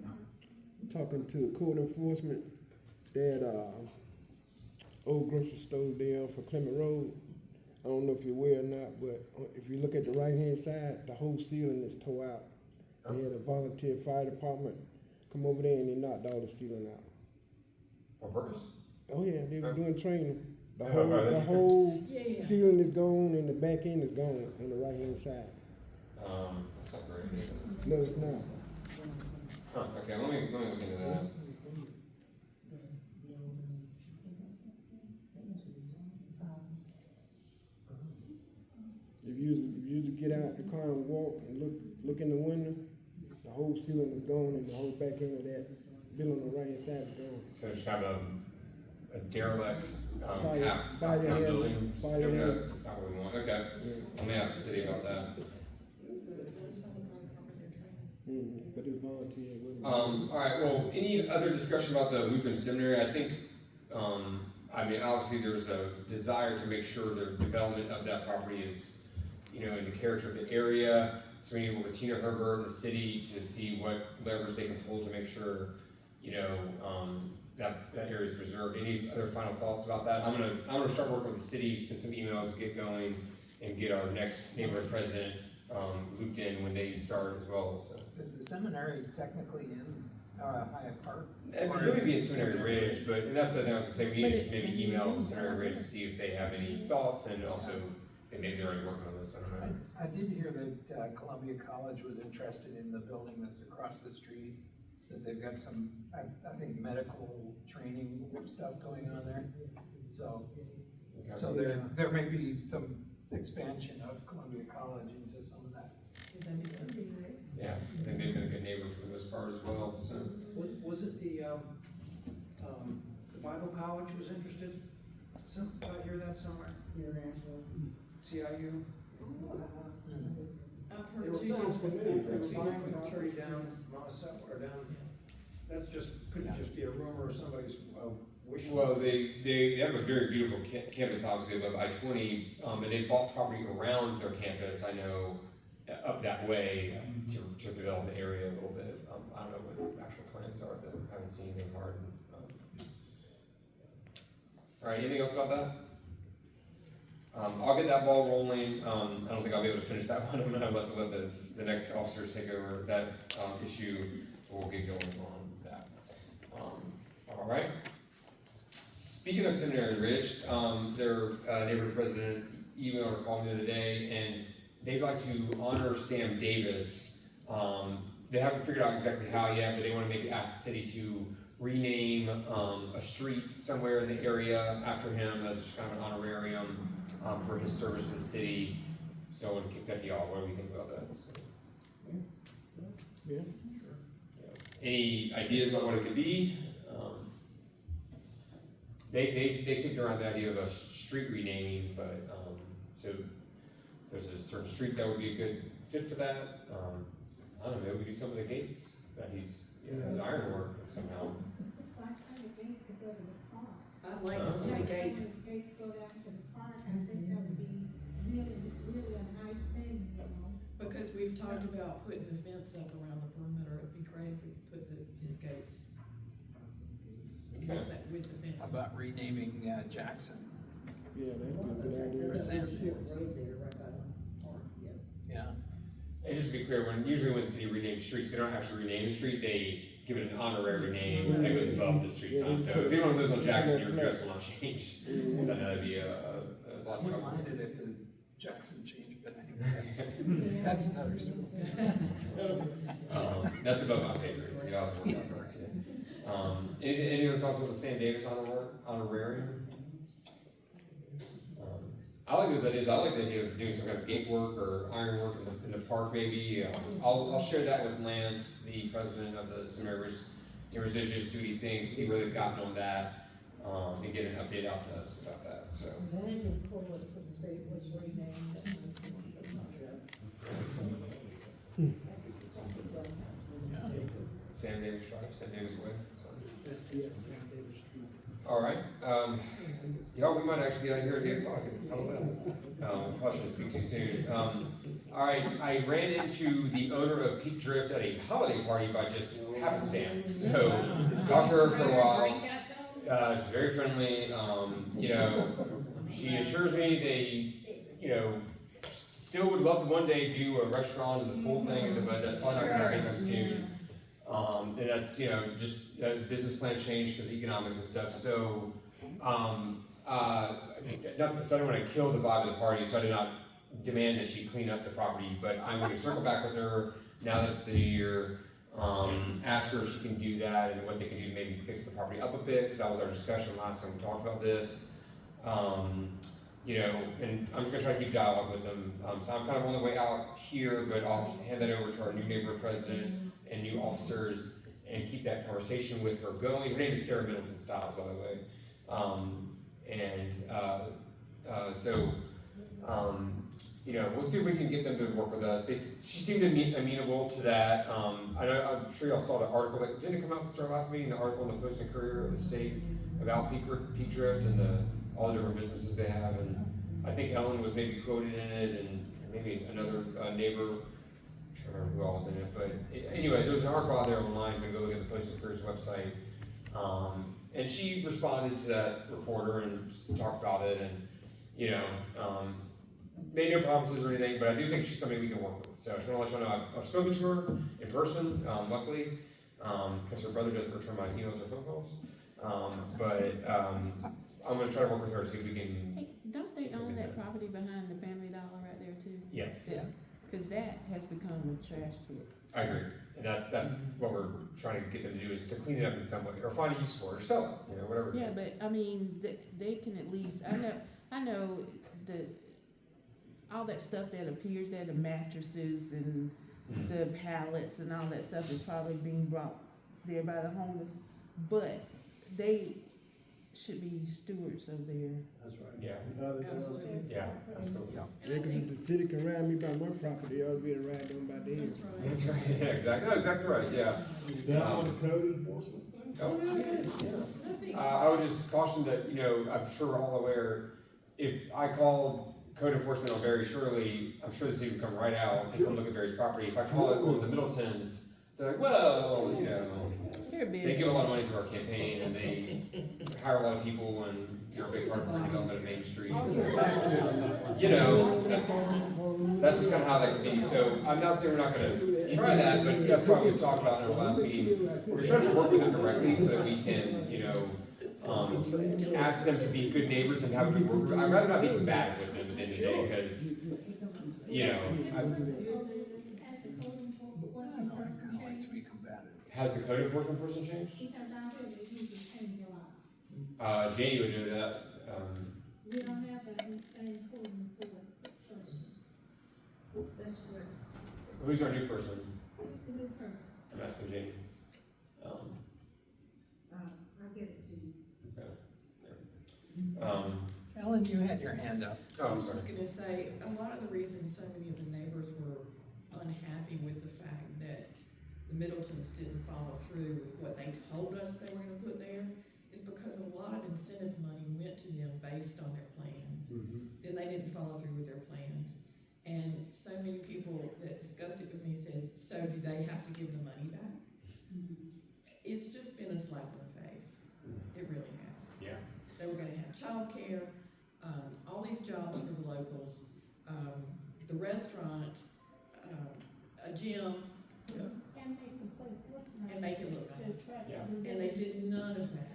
talking to code enforcement that, old grocery store there for Clement Road? I don't know if you're aware or not, but if you look at the right-hand side, the whole ceiling is tore out. They had a volunteer fire department come over there and they knocked all the ceiling out. On purpose? Oh yeah, they was doing training. The Oh, whole, really? the whole Yeah. ceiling is gone and the back end is gone on the right-hand side. That's not great, is it? No, it's not. Huh, okay, let me look into that. If you get out the car and walk and look in the window, the whole ceiling is gone and the whole back end of that building on the right hand side is gone. So just kind of a derelict, Fire half hazard, building, fire if hazard. that's not what we want, okay. Let me ask the city about that. But it's volunteer. Alright, well, any other discussion about the Lutheran Seminary? I think, I mean, obviously there's a desire to make sure the development of that property is, you know, in the character of the area. So we need to work with Tina Herbert, the city, to see what levers they can pull to make sure, you know, that area is preserved. Any other final thoughts about that? I'm gonna start working with the city, send some emails, get going, and get our next neighborhood president looped in when they start as well, so. Is the seminary technically in Hyatt Park? It'd really be in Seminary Ridge, but, and that's the thing I was gonna say, we need to maybe email Seminary Ridge and see if they have any thoughts, and also, if they maybe they're already working on this, I don't know. I did hear that Columbia College was interested in the building that's across the street, that they've got some, I think, medical training stuff going on there. So there may be some expansion of Columbia College into some of that. Yeah, I think they've been a good neighbor for the most part as well, so. Was it the Bible College was interested? I hear that somewhere. International. CIU. I've They heard were two different buying a property down Monticello or down. That's just couldn't just be a rumor or somebody's wish. Well, they have a very beautiful campus, obviously, above I-20, and they bought property around their campus, I know, up that way to develop the area a little bit. I don't know what the actual plans are, but I haven't seen anything hard. All right, anything else about that? I'll get that ball rolling. I don't think I'll be able to finish that one. I'm gonna let the next officers take over that issue. We'll get going on that. All right. Speaking of Seminary Ridge, their neighborhood president emailed or called me the other day, and they'd like to honor Sam Davis. They haven't figured out exactly how yet, but they want to maybe ask the city to rename a street somewhere in the area after him as just kind of an honorarium for his service to the city. So I want to kick that to y'all. What do you think about that? So, Yeah. any ideas about what it could be? They kicked around the idea of a street renaming, but so if there's a certain street that would be a good fit for that. I don't know, we do some of the gates that he's his ironwork somehow. I'd like to see the gates. Gates go down to the park, I think that would be really a nice thing, you know. Because we've talked about putting the fence up around the perimeter, it'd be great if we could put his gates Okay. with the fence. How about renaming Jackson? Yeah, that'd be a good idea. For Sam. Yeah. And just to be clear, usually when the city renames streets, they don't actually rename the street, they give it an honorary name that goes above the street sign. So if anyone lives on Jackson, your address will not change. Because I know that'd be a lot I of wouldn't trouble. mind it if the Jackson changed, but anyway, that's another story. That's above my pay grade, so y'all have to worry about that. Yeah. Any other thoughts about the Sam Davis honorarium? I like those ideas. I like the idea of doing some kind of gate work or iron work in the park maybe. I'll share that with Lance, the president of the Seminary Ridge, see what he thinks, see where they've gotten on that, and get an update out to us about that, so. Sam Davis Drive, Sam Davis Way. All right. Y'all, we might actually get out here at 8 o'clock. How about that? Probably shouldn't speak too soon. All right, I ran into the owner of Peak Drift at a holiday party by just happenstance. So, talked to her for a while. She's very friendly. You know, she assures me you know, still would love to one day do a restaurant and the full thing, but that's probably not gonna happen anytime soon. And that's, you know, just, business plans change because of economics and stuff, so, so I don't wanna kill the vibe of the party, so I did not demand that she clean up the property, but I'm gonna circle back with her now that it's the new year. Ask her if she can do that and what they can do to maybe fix the property up a bit, because that was our discussion last time we talked about this. You know, and I'm just gonna try to keep dialogue with them. So I'm kind of on the way out here, but I'll hand that over to our new neighborhood president and new officers and keep that conversation with her going. Her name is Sarah Middleton Stiles, by the way. You know, we'll see if we can get them to work with us. She seemed amenable to that. I'm sure y'all saw the article that didn't come out since our last meeting. The article in the Post and Courier of the State about peak drift and all the different businesses they have. And I think Ellen was maybe quoted in it, and maybe another neighbor. I don't remember who all was in it, but anyway, there's an article out there online. You can go look at the Post and Courier's website. And she responded to that reporter and talked about it, and you know. Made no promises or anything, but I do think she's somebody we can work with. So I just want to let you know I've spoken to her in person, luckily, because her brother doesn't return my emails or phone calls. I'm going to try to work with her to see if we can. Hey, don't they own that property behind the Family Dollar right there too? Yes. Yeah. Because that has become a trash pit. I agree, and that's what we're trying to get them to do, is to clean it up in some way, or find a use for it, or sell it, you know, whatever. Yeah, but I mean, they can at least. I know the. All that stuff that appears there, the mattresses and the pallets and all that stuff is probably being brought there by the homeless, but they should be stewards of their. That's right. Yeah. Absolutely. Yeah, absolutely. The city can ride me by my property, I'll be able to ride them by theirs. That's right, yeah, exactly, no, exactly right, yeah. Is that on the code enforcement thing? Oh, yeah, it is, yeah. I would just caution that, you know, I'm sure we're all aware, if I called code enforcement on Barry Shirley, I'm sure the city would come right out and come look at Barry's property. If I call it on the Middletons, they're like, well, you know, they give a lot of money to our campaign and they hire a lot of people and they're a big part of the redevelopment of Main Street. So, you know, that's just kind of how that can be. So I'm not saying we're not going to try that, but that's why we've talked about in our last meeting. We're trying to work with them directly so that we can, you know, ask them to be good neighbors and have a good work. I'd rather not be combative with them at the end of the day, because, you know, has the code enforcement person changed? Because I heard that you just changed a lot. Janie would know that. We don't have that same code enforcement person. That's correct. Who's our new person? Who's the new person? I'm asking Janie. I'll get it to you. Ellen, you had your hand up. I was just gonna say, a lot of the reason so many of the neighbors were unhappy with the fact that the Middletons didn't follow through with what they told us they were gonna put there is because a lot of incentive money went to them based on their plans. Then they didn't follow through with their plans. And so many people that discussed it with me said, so do they have to give the money back? It's just been a slap in the face. It really has. Yeah. They were gonna have childcare, all these jobs for the locals, the restaurant, a gym, and make it look nice. Yeah. And they did none of that.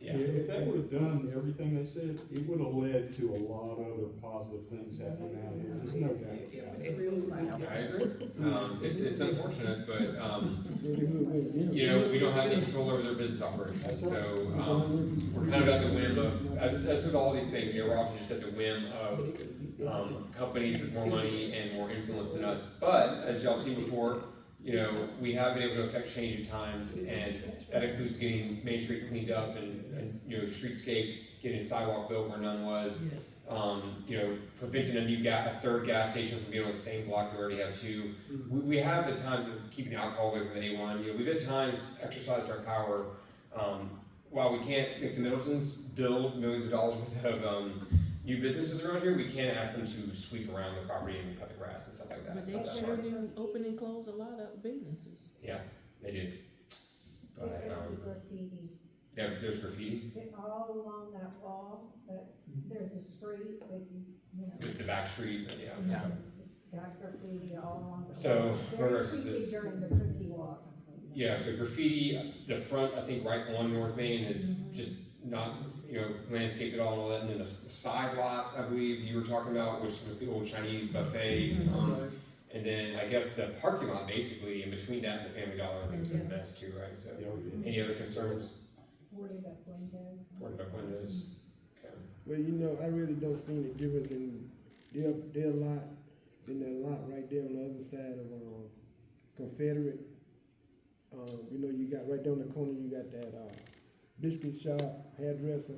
Yeah. If they would have done everything they said, it would have led to a lot of other positive things happening out here, there's no doubt. It was a real slap. Yeah, I agree. It's unfortunate, but, you know, we don't have any control over their business operations, so, we're kind of at the whim of, as with all these things, you know, we're often just at the whim of, companies with more money and more influence than us. But, as y'all seen before, you know, we have been able to affect change at times, and that includes getting Main Street cleaned up and you know, streetscape, getting a sidewalk built where none was. You know, preventing a third gas station from being on the same block that we already have two. We have the time of keeping alcohol away from the A1. You know, we've at times exercised our power. While we can't make the Middletons build millions of dollars worth of new businesses around here, we can ask them to sweep around the property and cut the grass and stuff like that. But they sure do open and close a lot of businesses. Yeah, they do. But, There's graffiti, All along that wall, there's a street that you know. the back street, yeah. Yeah. It's got graffiti all along the So, wall. where Very is creepy this? during the cookie walk. Yeah, so graffiti, the front, I think right on North Main is just not, landscaped at all and all that, and then the side lot, I believe you were talking about, which was the old Chinese buffet, and then I guess the parking lot basically in between that and the Family Dollar, I think has been a mess too, right? So, any other concerns? Boarded up windows. Boarded up windows, okay. Well, I really don't see any difference in their lot, in that lot right there on the other side of, Confederate. You got right down the corner, you got that, biscuit shop, hairdresser,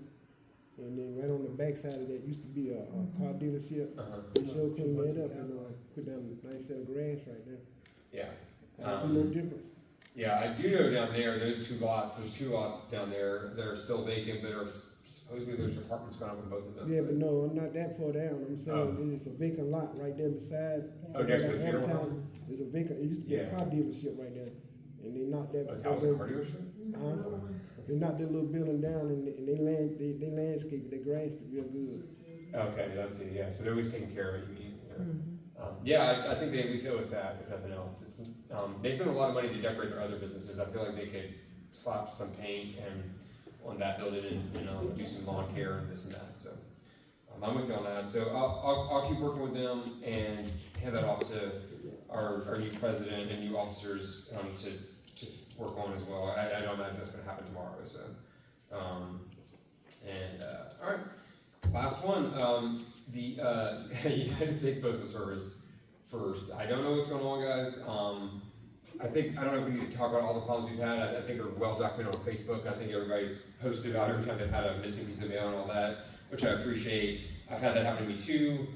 and then right on the back side of that used to be a car dealership. They sure cleaned that up and, put down a nice set of grass right there. Yeah. I see no difference. Yeah, I do know down there's two lots down there that are still vacant, but supposedly there's apartments going up in both of them. Yeah, but no, I'm not that far down. I'm saying it's a vacant lot right there beside. Next to the funeral home? There's a vacant, it used to be a car dealership right there. And they knocked that. A housing car dealership? They knocked that little building down and they landscaped, they grassed it real good. Okay, let's see, yeah, so they're always taking care of it, you mean? Yeah, I think they at least owe us that, if nothing else. It's, they spend a lot of money to decorate their other businesses. I feel like they could slap some paint on that building and do some lawn care and this and that, so. I'm with you on that, so I'll keep working with them and hand that off to our new president and new officers, to work on as well. I don't imagine that's gonna happen tomorrow, so. All right, last one, the United States Postal Service first. I don't know what's going on, guys. I don't know if we need to talk about all the problems we've had. I think they're well documented on Facebook. I think everybody's posted about every time they've had a missing piece of mail and all that, which I appreciate. I've had that happen to me too.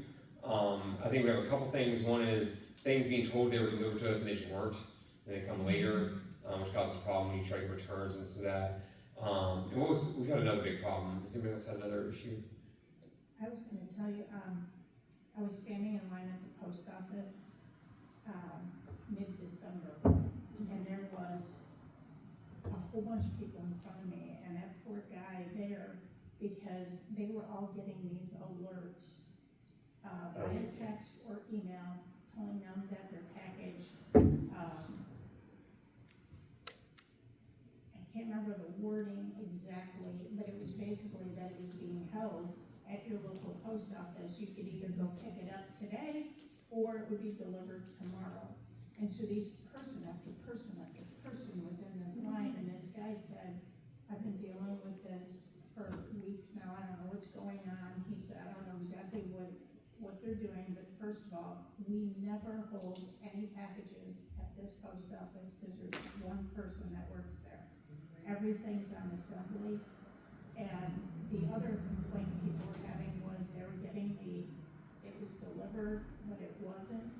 I think we have a couple things. One is things being told they were delivered to us and they just weren't, and they come later, which causes a problem when you try to get returns and this and that. And we've had another big problem. Has anybody else had another issue? I was gonna tell you, I was standing in line at the post office, mid-December, and there was a whole bunch of people in front of me, and that poor guy there, because they were all getting these alerts, via text or email, telling them that their package, I can't remember the wording exactly, but it was basically that it was being held at your local post office. You could either go pick it up today, or it would be delivered tomorrow. And so these person after person after person was in this line, and this guy said, I've been dealing with this for weeks now, I don't know what's going on. He said, I don't know exactly what they're doing, but first of all, we never hold any packages at this post office, because there's one person that works there. Everything's on assembly. And the other complaint people were having was they were getting it was delivered, but it wasn't.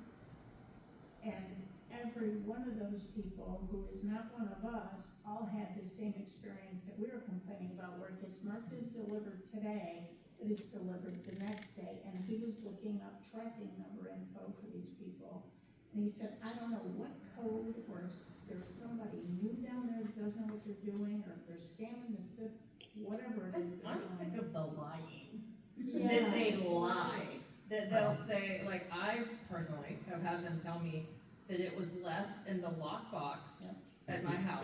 And every one of those people who is not one of us all had the same experience that we were complaining about, where it gets marked as delivered today, but it's delivered the next day. And he was looking up tracking number info for these people. And he said, I don't know what code, or if there's somebody new down there that doesn't know what they're doing, or if they're scamming the system, whatever it is. I'm sick of the lying. Yeah. That they lie. That they'll say, like, I personally have had them tell me that it was left in the lockbox at my house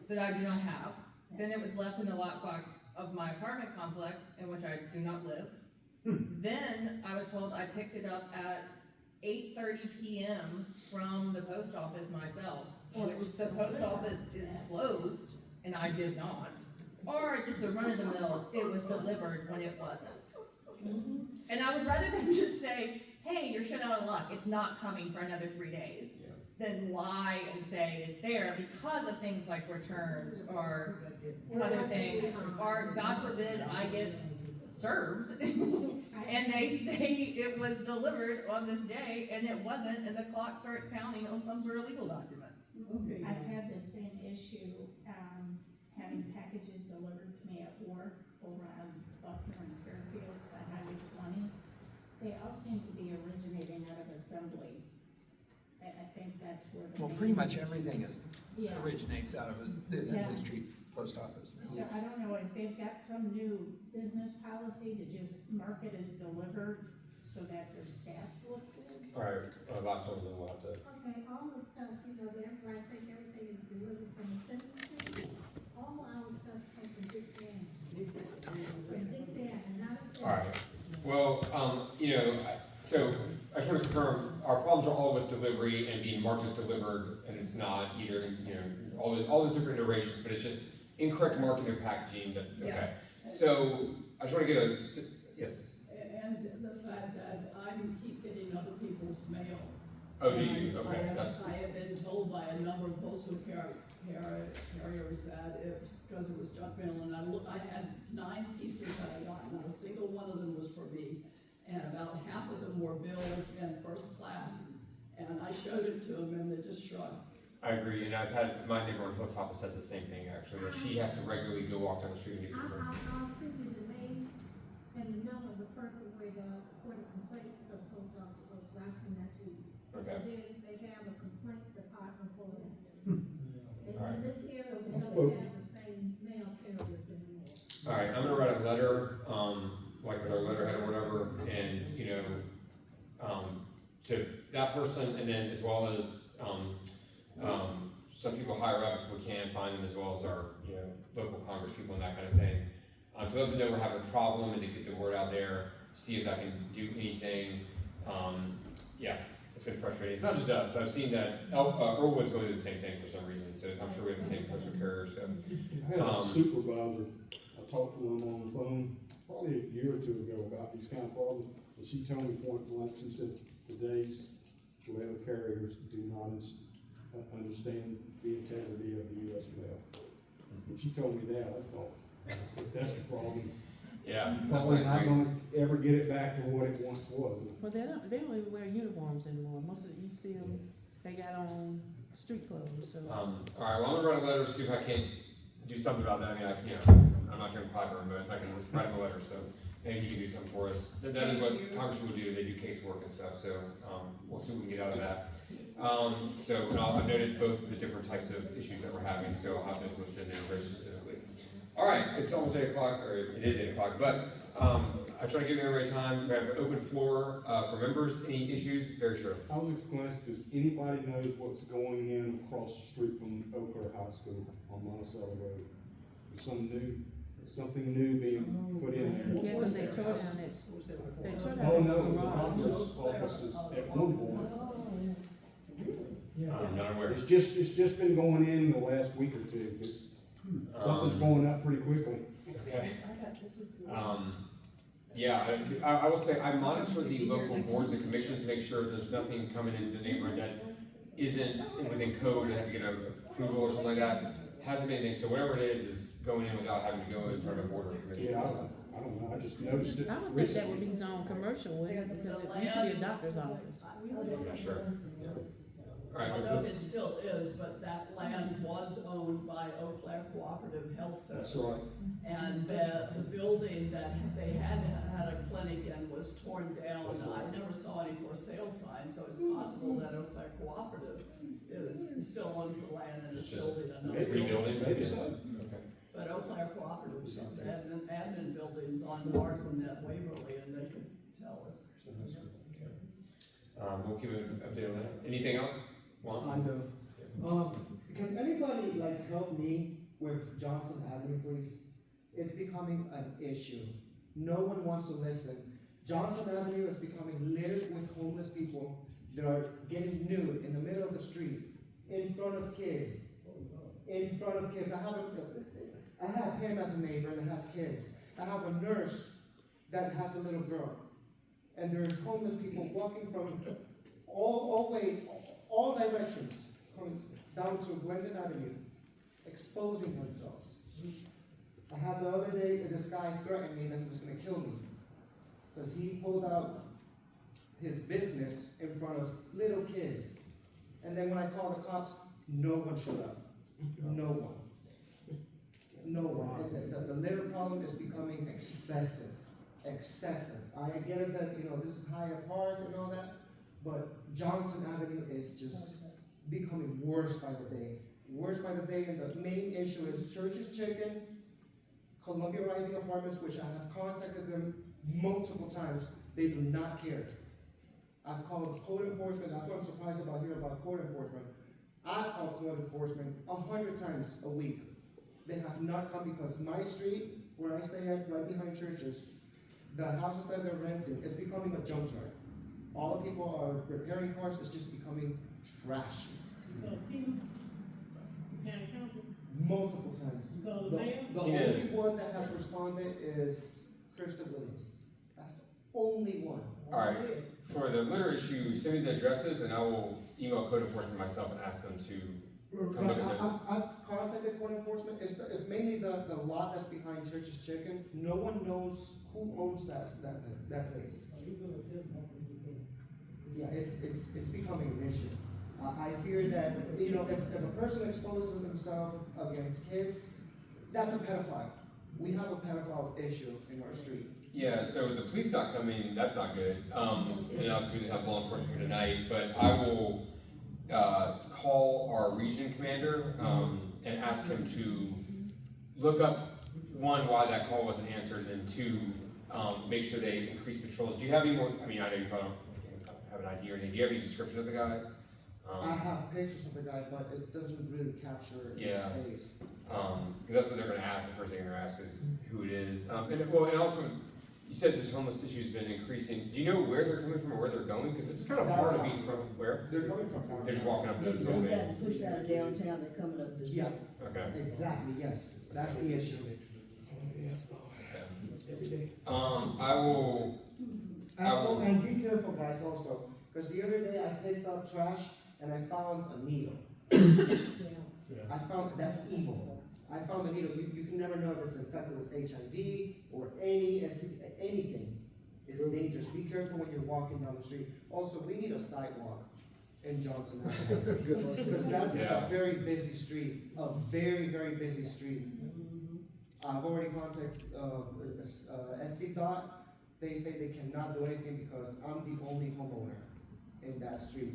that I do not have. Then it was left in the lockbox of my apartment complex in which I do not live. Then I was told I picked it up at 8:30 p.m. from the post office myself, which the post office is closed, and I did not. Or just the run-of-the-mill, it was delivered when it wasn't. And I would rather them just say, hey, you're shit out of luck, it's not coming for another 3 days, than lie and say it's there because of things like returns or other things, or God forbid I get served and they say it was delivered on this day and it wasn't, and the clock starts counting on some sort of legal document. I've had the same issue, having packages delivered to me at work over on Buckner and Fairfield at Highway 20. They all seem to be originating out of assembly. I think that's where the Well, pretty much everything Yeah. originates out of the Assembly Street post office now. So I don't know if they've got some new business policy to just mark it as delivered so that their stats look good. All right, last one, then we'll have to. Okay, all the stuff, you know, that, I think everything is delivered from the city. All our stuff comes from Big Sam. From Big Sam, and not a city. All right, well, so I just want to confirm, our problems are all with delivery and being marked as delivered, and it's not either, all those different iterations, but it's just incorrect marking or packaging, that's, okay. So, I just want to get a, yes, And the fact that I keep getting other people's mail. oh, do you, And okay, that's, I have been told by a number of postal carriers that it was because it was junk mail, and I had 9 pieces that I got, not a single one of them was for me. And about half of them were bills in first class, and I showed it to them and they just shrugged. I agree, and I've had, my neighbor on Hilltop has said the same thing, actually, that she has to regularly go walk down the street and get her. I'll send you the name and the number of the person where the complaints to the post office was last thing that week. Okay. They have a complaint department for them. And All right. in this area, we don't have the same mail carriers anymore. All right, I'm gonna write a letter, like with our letterhead or whatever, and, to that person, and then as well as, some people higher up, if we can find them, as well as our, local Congress people and that kind of thing. To let them know we're having a problem and to get the word out there, see if that can do anything. Yeah, it's been frustrating. It's not just us. I've seen that Earlwood's going through the same thing for some reason, so I'm sure we have the same postal carrier, so. I had a supervisor, I talked to him on the phone probably a year or two ago about these kind of problems, and she told me point blank, she said, today's letter carriers do not understand the integrity of the U.S. mail. When she told me that, I thought, that's the problem. Yeah. Probably not gonna ever get it back to what it once was. Well, they don't even wear uniforms anymore. Most of you see them, they got on street clothes, so. All right, well, I'm gonna write a letter, see if I can't do something about that. I mean, I'm not Jim Clyburn, but I can write him a letter, so maybe he can do something for us. That is what congresspeople do, they do casework and stuff, so, we'll see what we can get out of that. And I've noted both the different types of issues that we're having, so I'll have those listed in there very specifically. All right, it's almost 8 o'clock, or it is 8 o'clock, but, I try to give everybody time. We have an open floor, for members. Any issues? Very sure. I was just gonna ask, does anybody knows what's going in across the street from Eau Claire High School on Monticello Road? Is something new being put in there? Yeah, because they tore down it. They tore down Oh, that no, the garage. offices at one point. I'm not aware. It's just been going in the last week or two, just, something's going up pretty quickly. Okay. Yeah, I will say, I monitor the local boards and commissions to make sure there's nothing coming into the neighborhood that isn't within code, and have to get an approval or something like that. Hasn't been anything, so whatever it is going in without having to go in front of a board or commission. Yeah, I don't know, I just noticed it I would think that recently. would be zone commercial, wouldn't it? Because it used to be a doctor's office. Yeah, sure. Yeah. All right, I let's don't know go. if it still is, but that land was owned by Eau Claire Cooperative Health Service. That's right. And the building that they had a clinic in was torn down. I never saw any for sale signs, so it's possible that Eau Claire Cooperative still owns the land and is building another building. Rebuilding? Maybe so. Okay. But Eau Claire Cooperative, they had admin buildings on Martin at Waverly, and they could tell us. We'll keep an update on that. Anything else? Juan? I know. Can anybody help me with Johnson Avenue, please? It's becoming an issue. No one wants to listen. Johnson Avenue is becoming littered with homeless people that are getting nude in the middle of the street, in front of kids. In front of kids. I have him as a neighbor that has kids. I have a nurse that has a little girl. And there's homeless people walking from all directions, coming down to Glendon Avenue, exposing themselves. I had the other day, this guy threatened me that he was going to kill me, because he pulled out his business in front of little kids. And then when I called the cops, no one showed up. No one. No one. The litter problem is becoming excessive. Excessive. I get it that, this is Hyatt Park and all that, but Johnson Avenue is just becoming worse by the day. worse by the day, and the main issue is Church's Chicken, Columbia Rising Apartments, which I have contacted them multiple times, they do not care. I've called code enforcement, that's what I'm surprised about here about code enforcement. I've called code enforcement 100 times a week. They have not come because my street, where I stay at, right behind churches, the houses that they're renting, is becoming a junkyard. All the people are repairing cars, it's just becoming trash. Multiple times. The only one that has responded is Kristen Williams. That's the only one. Alright, for the litter issue, send me the addresses and I will email code enforcement myself and ask them to come look at them. I've contacted code enforcement, it's mainly the lot that's behind Church's Chicken. No one knows who owns that place. Yeah, it's becoming an issue. I fear that, if a person exposes themselves against kids, that's a pedophile. We have a pedophile issue in our street. Yeah, so the police not coming, that's not good. And obviously we didn't have law enforcement here tonight, but I will call our region commander and ask him to look up, one, why that call wasn't answered, and two, make sure they increase patrols. Do you have any more, I know you probably don't have an idea or anything. Do you have any description of the guy? I have pictures of the guy, but it doesn't really capture his face. Because that's what they're gonna ask, the first thing they're gonna ask is who it is. And also, you said this homeless issue's been increasing. Do you know where they're coming from or where they're going? Because this is kind of hard to be from where? They're coming from downtown. They're just walking up the They road. got pushed out of downtown, they're coming up this. Yeah, Okay. exactly, yes, that's the issue. Yes, Lord. Every day. I will. And be careful, guys, also, because the other day I picked up trash and I found a needle. I found, that's evil. I found a needle. You can never know if it's infected with HIV or anything. It's dangerous. Be careful when you're walking down the street. Also, we need a sidewalk in Johnson Avenue. Because that's a very busy street, a very, very busy street. I've already contacted SC-DOT. They say they cannot do anything because I'm the only homeowner in that street.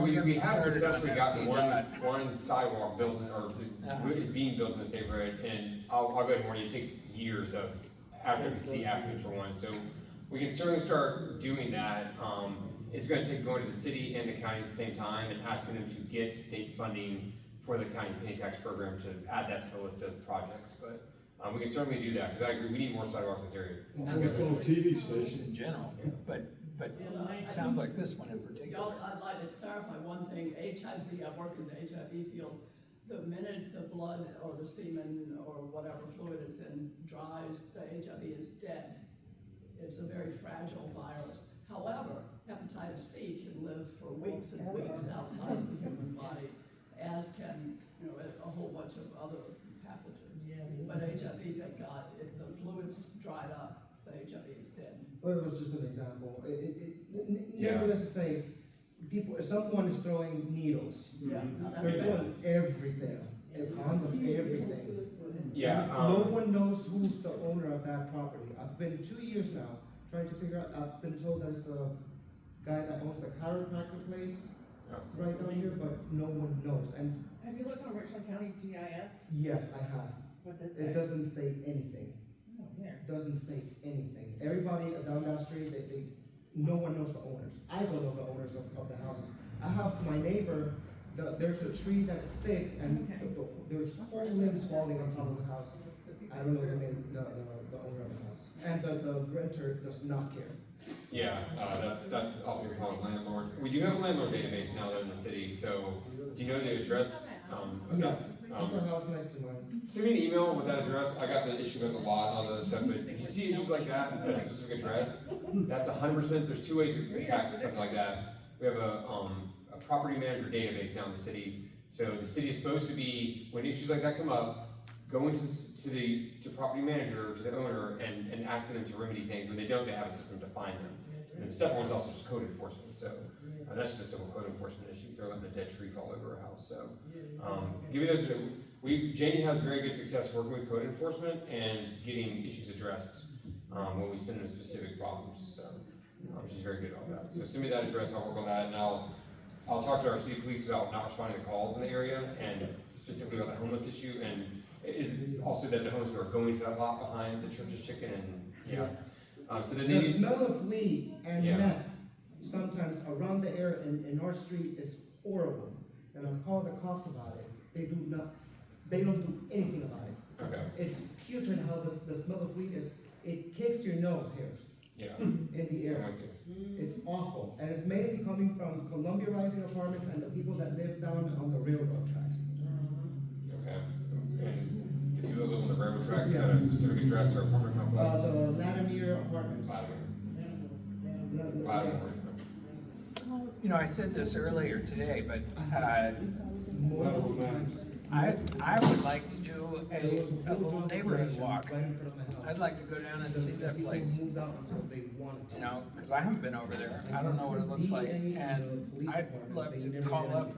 We have successfully gotten one sidewalk built in, or is being built in this neighborhood, and I'll go ahead and warn you, it takes years of advocacy asking for one, so we can certainly start doing that. It's gonna take going to the city and the county at the same time and asking them to get state funding for the county penny tax program to add that to the list of projects, but we can certainly do that, because I agree, we need more sidewalks in this area. On TV station. In general, but it sounds like this one in particular. Y'all, I'd like to clarify one thing, HIV, I work in the HIV field. The minute the blood or the semen or whatever fluid it's in dries, the HIV is dead. It's a very fragile virus. However, hepatitis C can live for weeks and weeks outside of the human body, as can, a whole bunch of other pathogens. But HIV, thank God, if the fluids dried up, the HIV is dead. Well, it was just an example. Needless to say, someone is throwing needles. Yeah, They're doing everything. Condoms, everything. No one knows who's the owner of that property. I've been 2 years now trying to figure out. I've been told that it's the guy that owns the chiropractor place right down here, but no one knows. And Have you looked on Richland County GIS? yes, I have. What's it say? It doesn't say anything. Oh, there. Doesn't say anything. Everybody down that street, no one knows the owners. I don't know the owners of the houses. I have my neighbor, there's a tree that's sick and there's whole limbs falling on top of the house. I don't know the name, the owner of the house. And the renter does not care. That's also the problem with landlords. We do have a landlord database now though in the city, so do you know the address? Yes, there's a house next to mine. Send me an email with that address. I got the issue with a lot and all that other stuff, but if you see issues like that at a specific address, that's 100%, there's two ways to attack something like that. We have a property manager database now in the city. So the city is supposed to be, when issues like that come up, go into the property manager, to the owner, and asking them to remedy things. When they don't, they have a system to find them. And the second one is also just code enforcement. So that's just a simple code enforcement issue. They're letting a dead tree fall over a house. So give me those. Janie has very good success working with code enforcement and getting issues addressed when we send them specific problems. So she's very good about that. So send me that address. I'll work on that, and I'll I'll talk to our city police about not responding to calls in the area, and specifically about the homeless issue, and is also that the homeless people are going to that lot behind the Church's Chicken, and, yeah. So then they The need, smell of weed and Yeah. meth sometimes around the area in our street is horrible. And I've called the cops about it. They don't do anything about it. okay, It's putrid how the smell of weed is, it kicks your nose hairs yeah. in the I'm air. with you. It's awful. And it's mainly coming from Columbia Rising apartments and the people that live down on the railroad tracks. Okay, and the people that live on the railroad tracks, have a specific address or apartment complex? The Latimer apartments. Lattimore. You know, I said this earlier today, but, I would like to do a little neighborhood walk. I'd like to go down and see that place, Moved out until they wanted to. you know, because I haven't been over there. I don't know what it looks like, and I'd love to call up.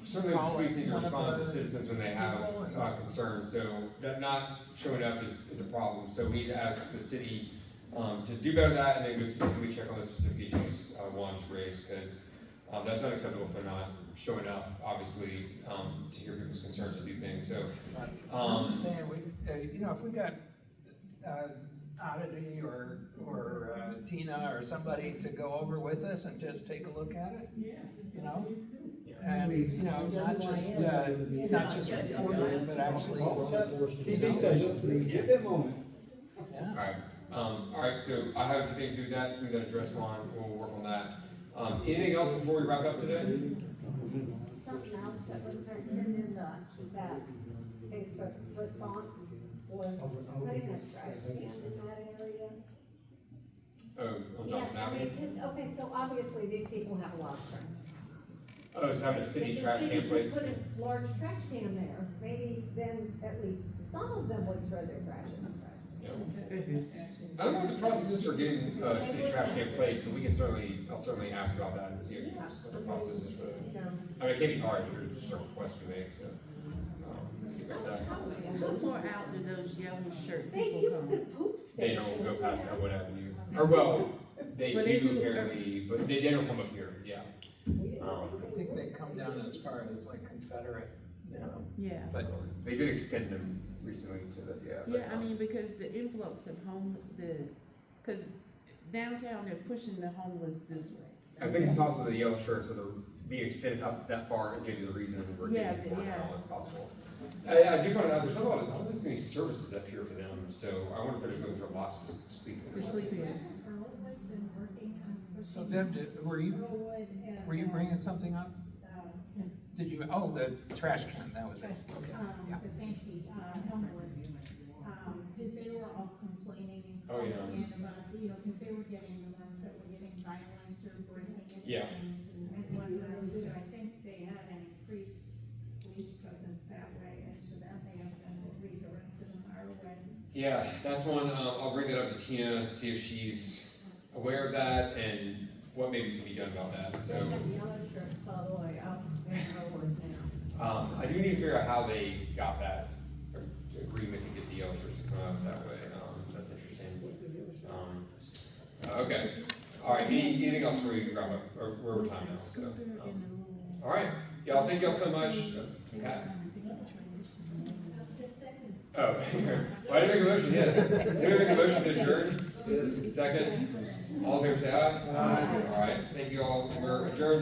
Certainly the police need to respond to citizens when they have concerns, so that not showing up is a problem. So we need to ask the city to do better at that, and then go specifically check on the specific issues Juan just raised, because that's unacceptable if they're not showing up, obviously, to hear people's concerns and do things, so. I'm saying, you know, if we got Oddity or Tina or somebody to go over with us and just take a look at it, you know? And, you know, not just record it, but actually, TV station, get them on it. yeah. Alright, so I have a few things to do with that, so we're gonna address one, we'll work on that. Anything else before we wrap it up today? Something else that was mentioned in that Facebook response was putting a trash can in that area. Oh, on Yeah, Johnson I Avenue? mean, 'cause, okay, so obviously these people have a lot of trash. Oh, it's having a city If the trash city can could place? Put a large trash can there, maybe then at least some of them would throw their trash in the trash. Yeah. I don't know what the process is for getting a city trash can placed, but we can I'll certainly ask about that and see if what the process is for that. You know, I mean, it can't be hard, it's just a request to make, so, let's see about that. So far out to those yellow shirt They people use the come. poop They station. don't go past Elwood Avenue, or well, they But they do do- apparently, but they don't come up here, yeah. I think they come down as far as like Confederate, you know, Yeah. but They did extend them recently to the, yeah. but, Yeah, I mean, because the influx of cause downtown, they're pushing the homeless this way. I think it's possible the yellow shirts are being extended up that far is maybe the reason we're Yeah, getting more yeah. now, it's possible. I do find out there's not a lot of, I don't think there's any services up here for them, so I wonder if they're just looking for lots to sleep in. To sleep in. so Deb, were you bringing something up? Did you, oh, the trash can, that was it, okay, yeah. The fancy, Elmwood, cause they were all complaining Oh, yeah. about, you know, cause they were getting the ones that were getting violent or breaking into Yeah. things and whatnot. So I think they had an increased police presence that way, and so that may have been redirected in our way. Yeah, that's one, I'll bring that up to Tina, see if she's aware of that and what maybe can be done about that, so. The yellow shirts all the way out in Elwood now. I do need to figure out how they got that agreement to get the yellow shirts to come out that way, that's interesting. Okay, alright, anything else before we wrap up, or we're over time now, so. Alright, y'all, thank y'all so much. Pat? Oh, why did I make a motion, yes. Does anyone make a motion to adjourn? Second? All in favor say aye. Alright, thank you all, we're adjourned.